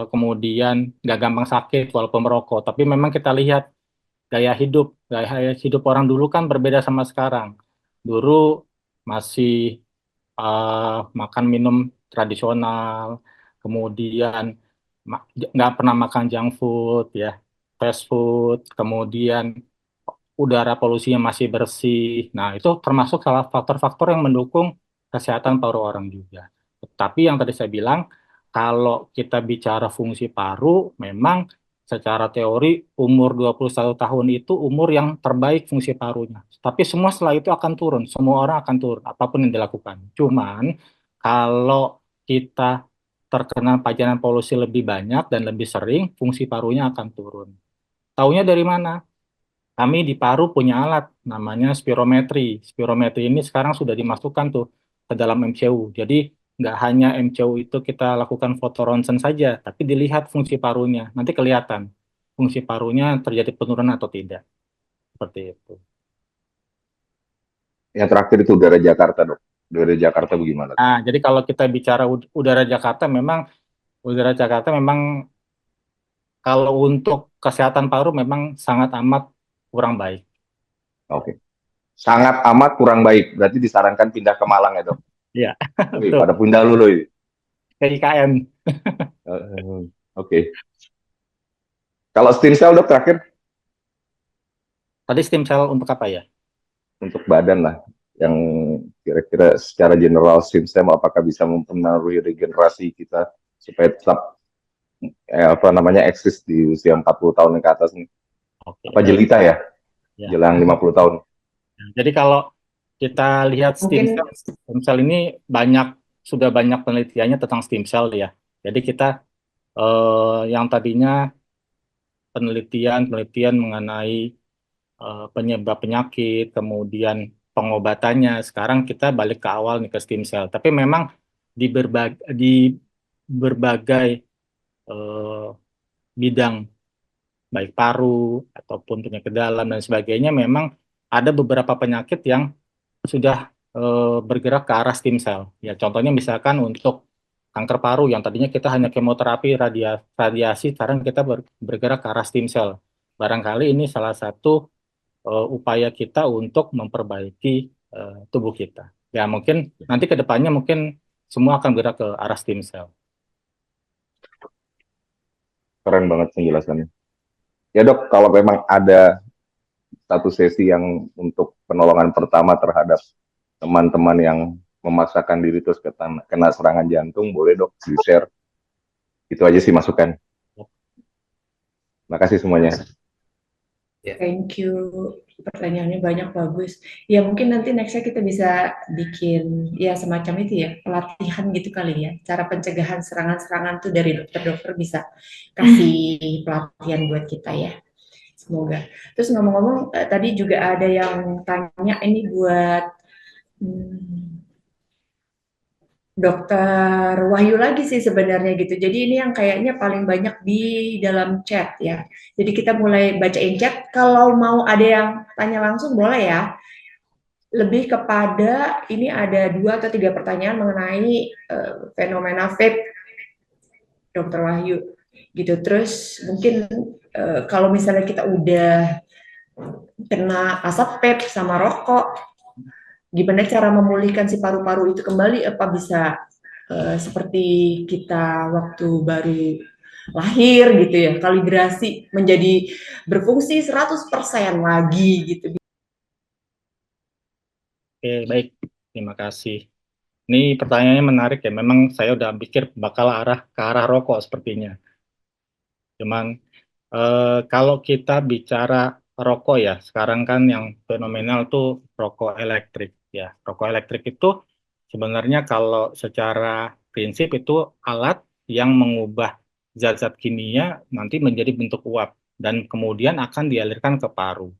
kemudian nggak gampang sakit walaupun merokok. Tapi memang kita lihat gaya hidup orang dulu kan berbeda sama sekarang. Dulu masih makan minum tradisional, kemudian nggak pernah makan junk food ya, fast food, kemudian udara polusinya masih bersih. Nah, itu termasuk salah faktor-faktor yang mendukung kesehatan paru orang juga. Tapi yang tadi saya bilang, kalau kita bicara fungsi paru, memang secara teori umur 21 tahun itu umur yang terbaik fungsi parunya. Tapi semua setelah itu akan turun, semua orang akan turun, apapun yang dilakukan. Cuman, kalau kita terkena pajanan polusi lebih banyak dan lebih sering, fungsi parunya akan turun. Taunya dari mana? Kami di Paru punya alat namanya spirometri. Spirometri ini sekarang sudah dimasukkan tuh ke dalam MCU. Jadi nggak hanya MCU itu kita lakukan foto ronsen saja, tapi dilihat fungsi parunya. Nanti kelihatan fungsi parunya terjadi penurunan atau tidak. Seperti itu. Yang terakhir itu udara Jakarta, Dok. Udara Jakarta bagaimana? Nah, jadi kalau kita bicara udara Jakarta memang kalau untuk kesehatan paru memang sangat amat kurang baik. Oke. Sangat amat kurang baik. Berarti disarankan pindah ke Malang ya, Dok? Iya. Pada pindah dulu. Ke IKN. Oke. Kalau stem cell, Dok, terakhir? Tadi stem cell untuk apa ya? Untuk badan lah. Yang kira-kira secara general stem cell apakah bisa mempengaruhi regenerasi kita supaya tetap eksis di usia 40 tahun ke atas nih. Apa jelita ya? Jelang 50 tahun. Jadi kalau kita lihat stem cell ini sudah banyak penelitiannya tentang stem cell ya. Jadi kita yang tadinya penelitian mengenai penyebab penyakit, kemudian pengobatannya, sekarang kita balik ke awal nih ke stem cell. Tapi memang di berbagai bidang, baik paru ataupun penyakit dalam dan sebagainya, memang ada beberapa penyakit yang sudah bergerak ke arah stem cell. Ya, contohnya misalkan untuk kanker paru yang tadinya kita hanya kemoterapi, radiasi, sekarang kita bergerak ke arah stem cell. Barangkali ini salah satu upaya kita untuk memperbaiki tubuh kita. Ya, mungkin nanti ke depannya mungkin semua akan bergerak ke arah stem cell. Keren banget penjelasannya. Ya, Dok, kalau memang ada satu sesi yang untuk penolongan pertama terhadap teman-teman yang memaksakan diri terus kena serangan jantung, boleh, Dok, di-share. Itu aja sih masukan. Makasih semuanya. Thank you. Pertanyaannya banyak, bagus. Ya mungkin nanti nextnya kita bisa bikin ya semacam itu ya, pelatihan gitu kali ya. Cara pencegahan serangan-serangan tuh dari dokter-dokter bisa kasih pelatihan buat kita ya. Semoga. Terus ngomong-ngomong, tadi juga ada yang tanya ini buat Dokter Wahyu lagi sih sebenarnya gitu. Jadi ini yang kayaknya paling banyak di dalam chat ya. Jadi kita mulai bacain chat. Kalau mau ada yang tanya langsung boleh ya. Lebih kepada ini ada 2 atau 3 pertanyaan mengenai fenomena vape, Dokter Wahyu gitu. Terus mungkin kalau misalnya kita udah kena asap vape sama rokok, gimana cara memulihkan si paru-paru itu kembali? Apa bisa seperti kita waktu baru lahir gitu ya, kalibrasi menjadi berfungsi 100% lagi gitu. Oke, baik. Terima kasih. Ini pertanyaannya menarik ya. Memang saya udah pikir bakal ke arah rokok sepertinya. Cuman kalau kita bicara rokok ya, sekarang kan yang fenomenal tuh rokok elektrik ya. Rokok elektrik itu sebenarnya kalau secara prinsip itu alat yang mengubah zat-zat kimia nanti menjadi bentuk uap dan kemudian akan dialirkan ke paru.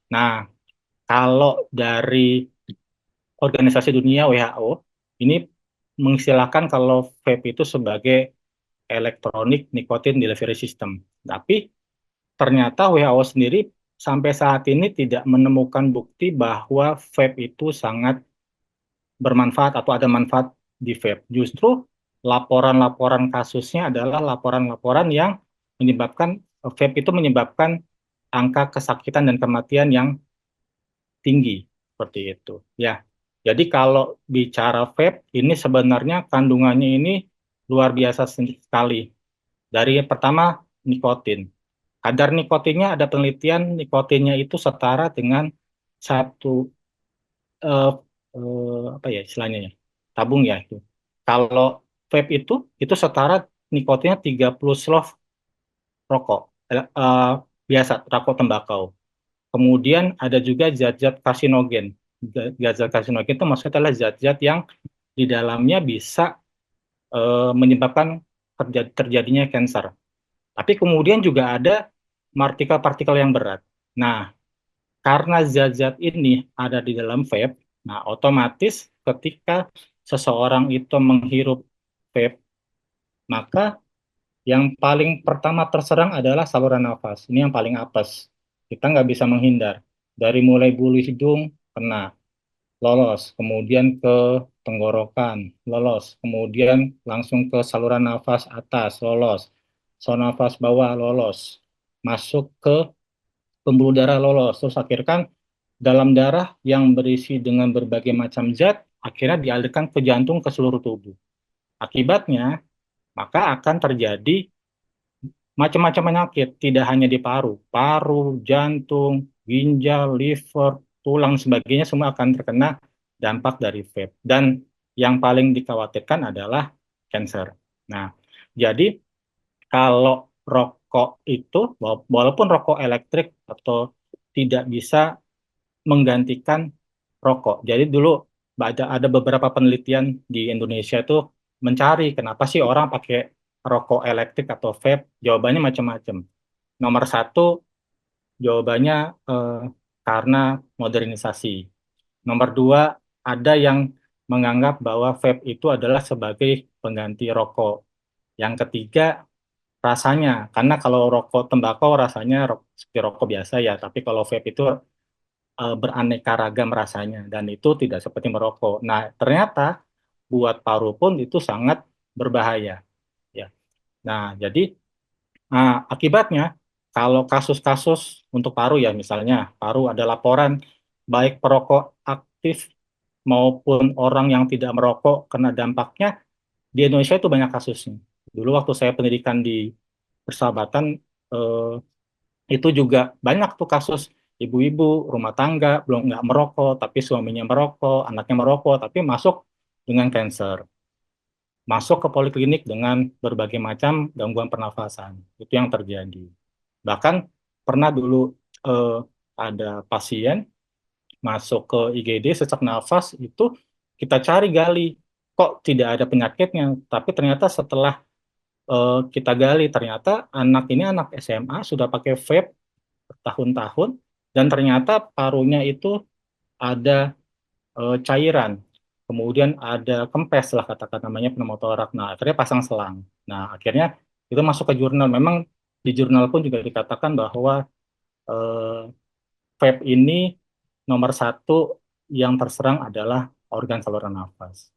Nah, kalau dari Organisasi Dunia WHO ini mengistilahkan kalau vape itu sebagai electronic nicotine delivery system. Tapi ternyata WHO sendiri sampai saat ini tidak menemukan bukti bahwa vape itu sangat bermanfaat atau ada manfaat di vape. Justru laporan-laporan kasusnya adalah laporan-laporan yang menyebabkan vape itu menyebabkan angka kesakitan dan kematian yang tinggi seperti itu. Ya, jadi kalau bicara vape ini sebenarnya kandungannya ini luar biasa sekali. Dari pertama nikotin. Kadar nikotinnya ada penelitian nikotinnya itu setara dengan satu apa ya istilahnya ya, tabung ya itu. Kalau vape itu setara nikotinnya 30 slov rokok biasa rokok tembakau. Kemudian ada juga zat-zat karsinogen. Zat-zat karsinogen itu maksudnya adalah zat-zat yang di dalamnya bisa menyebabkan terjadinya kanker. Tapi kemudian juga ada partikel-partikel yang berat. Nah, karena zat-zat ini ada di dalam vape, nah otomatis ketika seseorang itu menghirup vape, maka yang paling pertama terserang adalah saluran nafas. Ini yang paling apes. Kita nggak bisa menghindar. Dari mulai bulu hidung kena, lolos, kemudian ke tenggorokan, lolos, kemudian langsung ke saluran nafas atas, lolos, saluran nafas bawah, lolos, masuk ke pembuluh darah, lolos, terus akhirnya kan dalam darah yang berisi dengan berbagai macam zat, akhirnya dialirkan ke jantung ke seluruh tubuh. Akibatnya, maka akan terjadi macam-macam penyakit, tidak hanya di paru, jantung, ginjal, liver, tulang, sebagainya semua akan terkena dampak dari vape. Dan yang paling dikhawatirkan adalah kanker. Nah, jadi kalau rokok itu, walaupun rokok elektrik atau tidak bisa menggantikan rokok. Jadi dulu ada beberapa penelitian di Indonesia itu mencari kenapa sih orang pakai rokok elektrik atau vape. Jawabannya macam-macam. Nomor satu, jawabannya karena modernisasi. Nomor dua, ada yang menganggap bahwa vape itu adalah sebagai pengganti rokok. Yang ketiga, rasanya. Karena kalau rokok tembakau rasanya seperti rokok biasa ya, tapi kalau vape itu beraneka ragam rasanya dan itu tidak seperti merokok. Nah, ternyata buat paru pun itu sangat berbahaya. Ya. Nah, jadi akibatnya kalau kasus-kasus untuk paru ya misalnya paru ada laporan baik perokok aktif maupun orang yang tidak merokok kena dampaknya di Indonesia itu banyak kasusnya. Dulu waktu saya pendidikan di Persahabatan itu juga banyak tuh kasus ibu-ibu rumah tangga belum nggak merokok tapi suaminya merokok, anaknya merokok tapi masuk dengan kanker, masuk ke poliklinik dengan berbagai macam gangguan pernafasan. Itu yang terjadi. Bahkan pernah dulu ada pasien masuk ke IGD sesak nafas itu kita cari gali kok tidak ada penyakitnya, tapi ternyata setelah kita gali ternyata anak ini anak SMA sudah pakai vape bertahun-tahun dan ternyata parunya itu ada cairan, kemudian ada kempes lah katakan namanya pneumotorak. Nah akhirnya pasang selang. Nah akhirnya itu masuk ke jurnal. Memang di jurnal pun juga dikatakan bahwa vape ini nomor satu yang terserang adalah organ saluran nafas.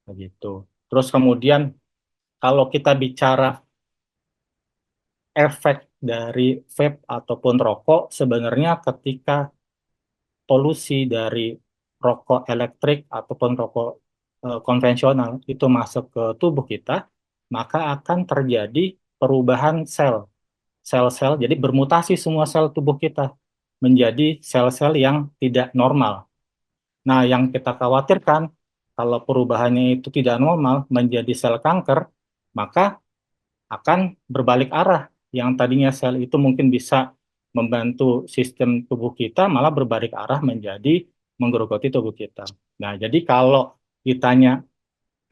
Begitu. Terus kemudian kalau kita bicara efek dari vape ataupun rokok, sebenarnya ketika polusi dari rokok elektrik ataupun rokok konvensional itu masuk ke tubuh kita, maka akan terjadi perubahan sel-sel, jadi bermutasi semua sel tubuh kita menjadi sel-sel yang tidak normal. Nah, yang kita khawatirkan kalau perubahannya itu tidak normal menjadi sel kanker, maka akan berbalik arah. Yang tadinya sel itu mungkin bisa membantu sistem tubuh kita, malah berbalik arah menjadi menggerogoti tubuh kita. Nah, jadi kalau ditanya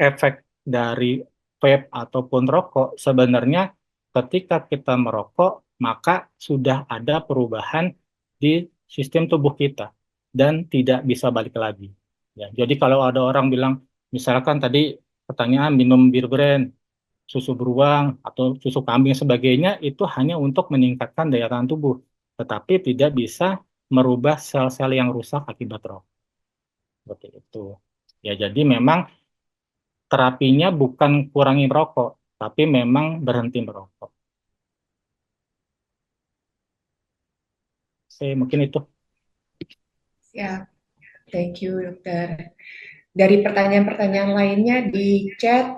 efek dari vape ataupun rokok, sebenarnya ketika kita merokok, maka sudah ada perubahan di sistem tubuh kita dan tidak bisa balik lagi. Ya, jadi kalau ada orang bilang, misalkan tadi pertanyaan minum bir brand, susu beruang atau susu kambing sebagainya itu hanya untuk meningkatkan daya tahan tubuh. tetapi tidak bisa merubah sel-sel yang rusak akibat rokok. Seperti itu. Ya, jadi memang terapinya bukan kurangi rokok, tapi memang berhenti merokok. Oke, mungkin itu. Siap. Thank you, dokter. Dari pertanyaan-pertanyaan lainnya di chat,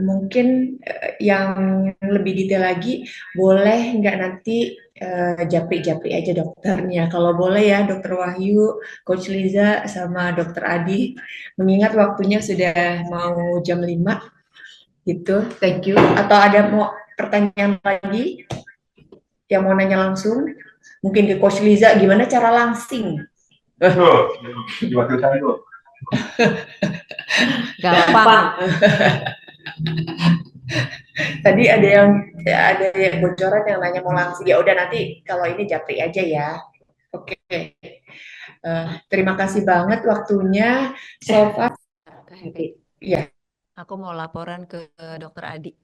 mungkin yang lebih detail lagi, boleh nggak nanti japri-japri aja dokternya. Kalau boleh ya, Dokter Wahyu, Coach Liza, sama Dokter Adi. Mengingat waktunya sudah mau jam 5, gitu. Thank you. Atau ada mau pertanyaan lagi yang mau nanya langsung? Mungkin ke Coach Liza, gimana cara langsing? Diwakilkan dulu. Gampang. Tadi ada yang bocoran yang nanya mau langsing. Ya udah, nanti kalau ini japri aja ya. Oke. Terima kasih banget waktunya. So far, ya. Aku mau laporan ke Dokter Adi.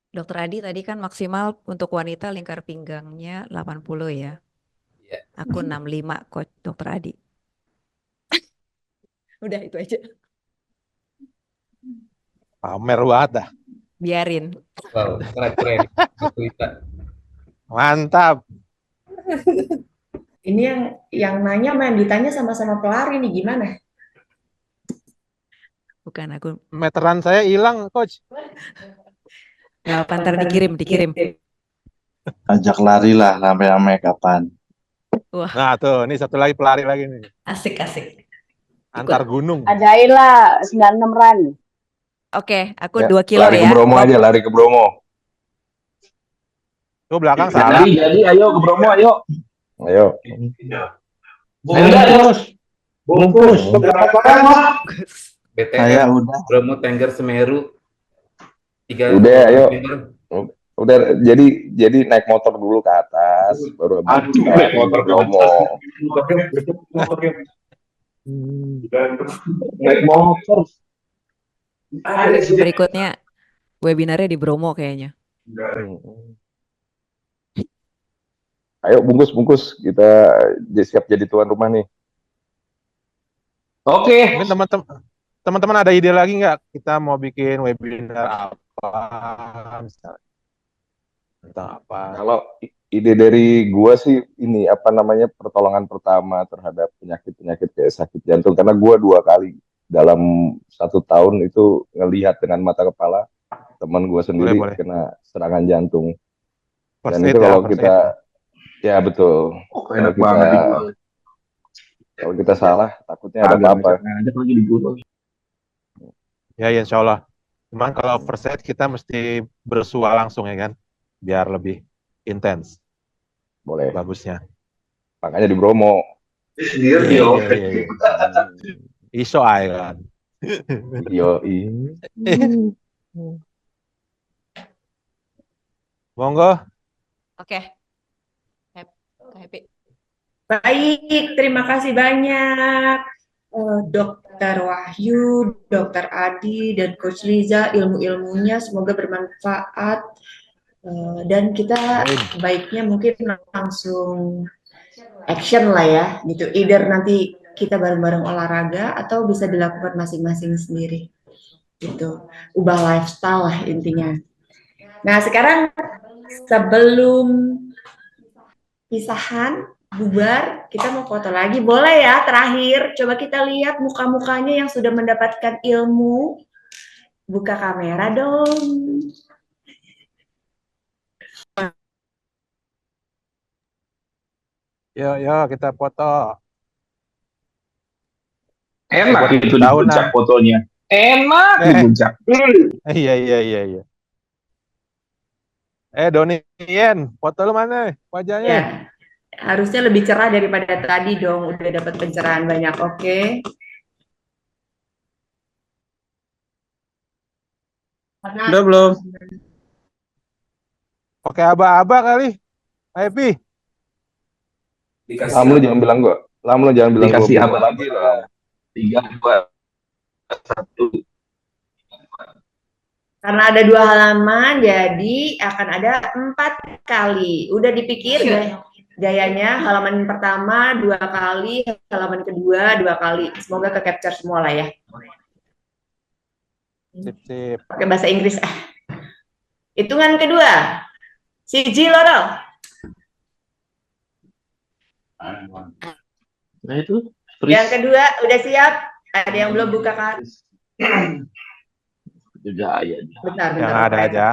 Dokter Adi tadi kan maksimal untuk wanita lingkar pinggangnya 80 ya. Aku 65 Coach Dokter Adi. Udah itu aja. Pamer banget dah. Biarin. Wow, keren. Mantap. Ini yang nanya sama yang ditanya sama-sama pelari nih, gimana? Bukan aku. Meteran saya hilang, Coach. Ya, ntar dikirim. Ajak lari lah rame-rame kapan. Wah. Nah tuh, ini satu lagi pelari lagi nih. Asik. Antar gunung. Ajain lah 96 run. Oke, aku Ya, 2 kilo lari ya. ke Bromo aja, lari ke Bromo. Tuh belakang salah. Jadi ayo ke Bromo, ayo. Ayo. Bungkus. BTS, udah. Bromo, Tengger, Semeru. Udah, ayo. Udah, jadi naik motor dulu ke atas, baru naik motor ke Bromo. Naik motor. Berikutnya webinarnya di Bromo kayaknya. Ayo bungkus, kita siap jadi tuan rumah nih. Oke. Mungkin teman-teman ada ide lagi nggak? Kita mau bikin webinar apa misalnya? Tentang apa? Kalau ide dari gua sih ini apa namanya pertolongan pertama terhadap penyakit-penyakit kayak sakit jantung, karena gua 2 kali dalam 1 tahun itu ngelihat dengan mata kepala teman gua sendiri Boleh. kena serangan jantung. First Dan aid itu ya, kalau first kita ya betul. Enak banget. Kalau kita salah takutnya ada apa-apa. Ngajak lagi di guru. Ya, insya Allah. Cuman kalau first aid kita mesti bersua langsung ya kan, biar lebih intens. Boleh. Bagusnya. Makanya di Bromo. Sendiri Iya. Iso ae kan. Yo. Monggo. Oke. Happy. Baik, terima kasih banyak Dokter Wahyu, Dokter Adi, dan Coach Liza. Ilmu-ilmunya semoga bermanfaat. Dan kita baiknya mungkin langsung action lah ya, gitu. Either nanti kita bareng-bareng olahraga atau bisa dilakukan masing-masing sendiri, gitu. Ubah lifestyle lah intinya. Nah sekarang sebelum pisahan, bubar, kita mau foto lagi, boleh ya? Terakhir, coba kita lihat muka-mukanya yang sudah mendapatkan ilmu. Buka kamera dong. Yo, kita foto. Enak itu di puncak fotonya. Enak di puncak. Iya. Donien, foto lu mana wajahnya? Ya, harusnya lebih cerah daripada tadi dong. Udah dapat pencerahan banyak, oke? Udah belum? Oke, aba-aba kali. Happy. Lu jangan bilang gua. Lu jangan bilang gua. Dikasih apa lagi lah. 3, 2, 1. Karena ada 2 halaman, jadi akan ada 4 kali. Udah dipikir gayanya, halaman pertama 2 kali, halaman kedua 2 kali. Semoga ke capture semua lah ya. Sip. Pakai bahasa Inggris. Hitungan kedua. Siji loro. Nah itu. Yang kedua, udah siap? Ada yang belum buka kartu? Juga ya. Bentar. Yang ada aja.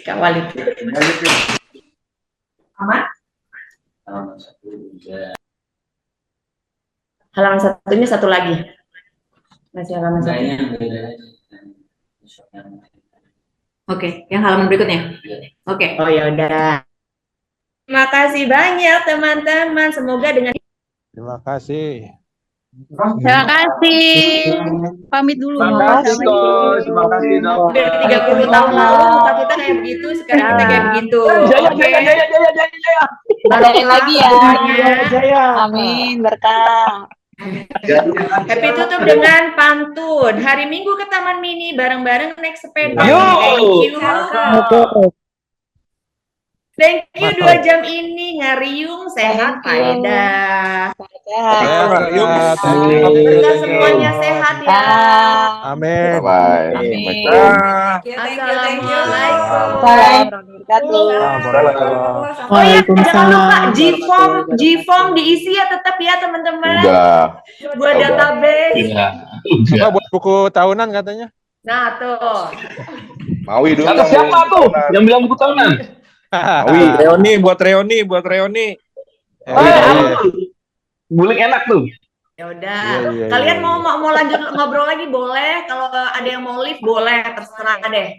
Kawal itu. Aman? Halaman satunya satu lagi. Masih halaman satu. Oke, yang halaman berikutnya. Oke. Oh ya udah. Terima kasih banyak teman-teman. Semoga dengan Terima kasih. Terima kasih. Pamit dulu. Terima kasih, Coach. Terima kasih, Dok. Udah 30 tahun lalu muka kita kayak begitu, sekarang kita kayak begitu. Oke. Jaya. Berdoain lagi ya. Jaya. Amin. Berkah. Happy tutup dengan pantun. Hari Minggu ke Taman Mini bareng-bareng naik sepeda. Thank you 2 jam ini ngariung sehat faedah. Semoga semuanya sehat ya. Amin. Bye. Assalamualaikum. Waalaikumsalam. Oh iya, jangan lupa G-form diisi ya tetap ya teman-teman. Udah. Buat database. Iya. Apa buat buku tahunan katanya? Nah tuh. Maui dulu. Kata siapa tuh yang bilang buku tahunan? Reoni buat Reoni. Bulik enak tuh. Ya udah. Kalian mau lanjut ngobrol lagi boleh. Kalau ada yang mau live boleh, terserah deh.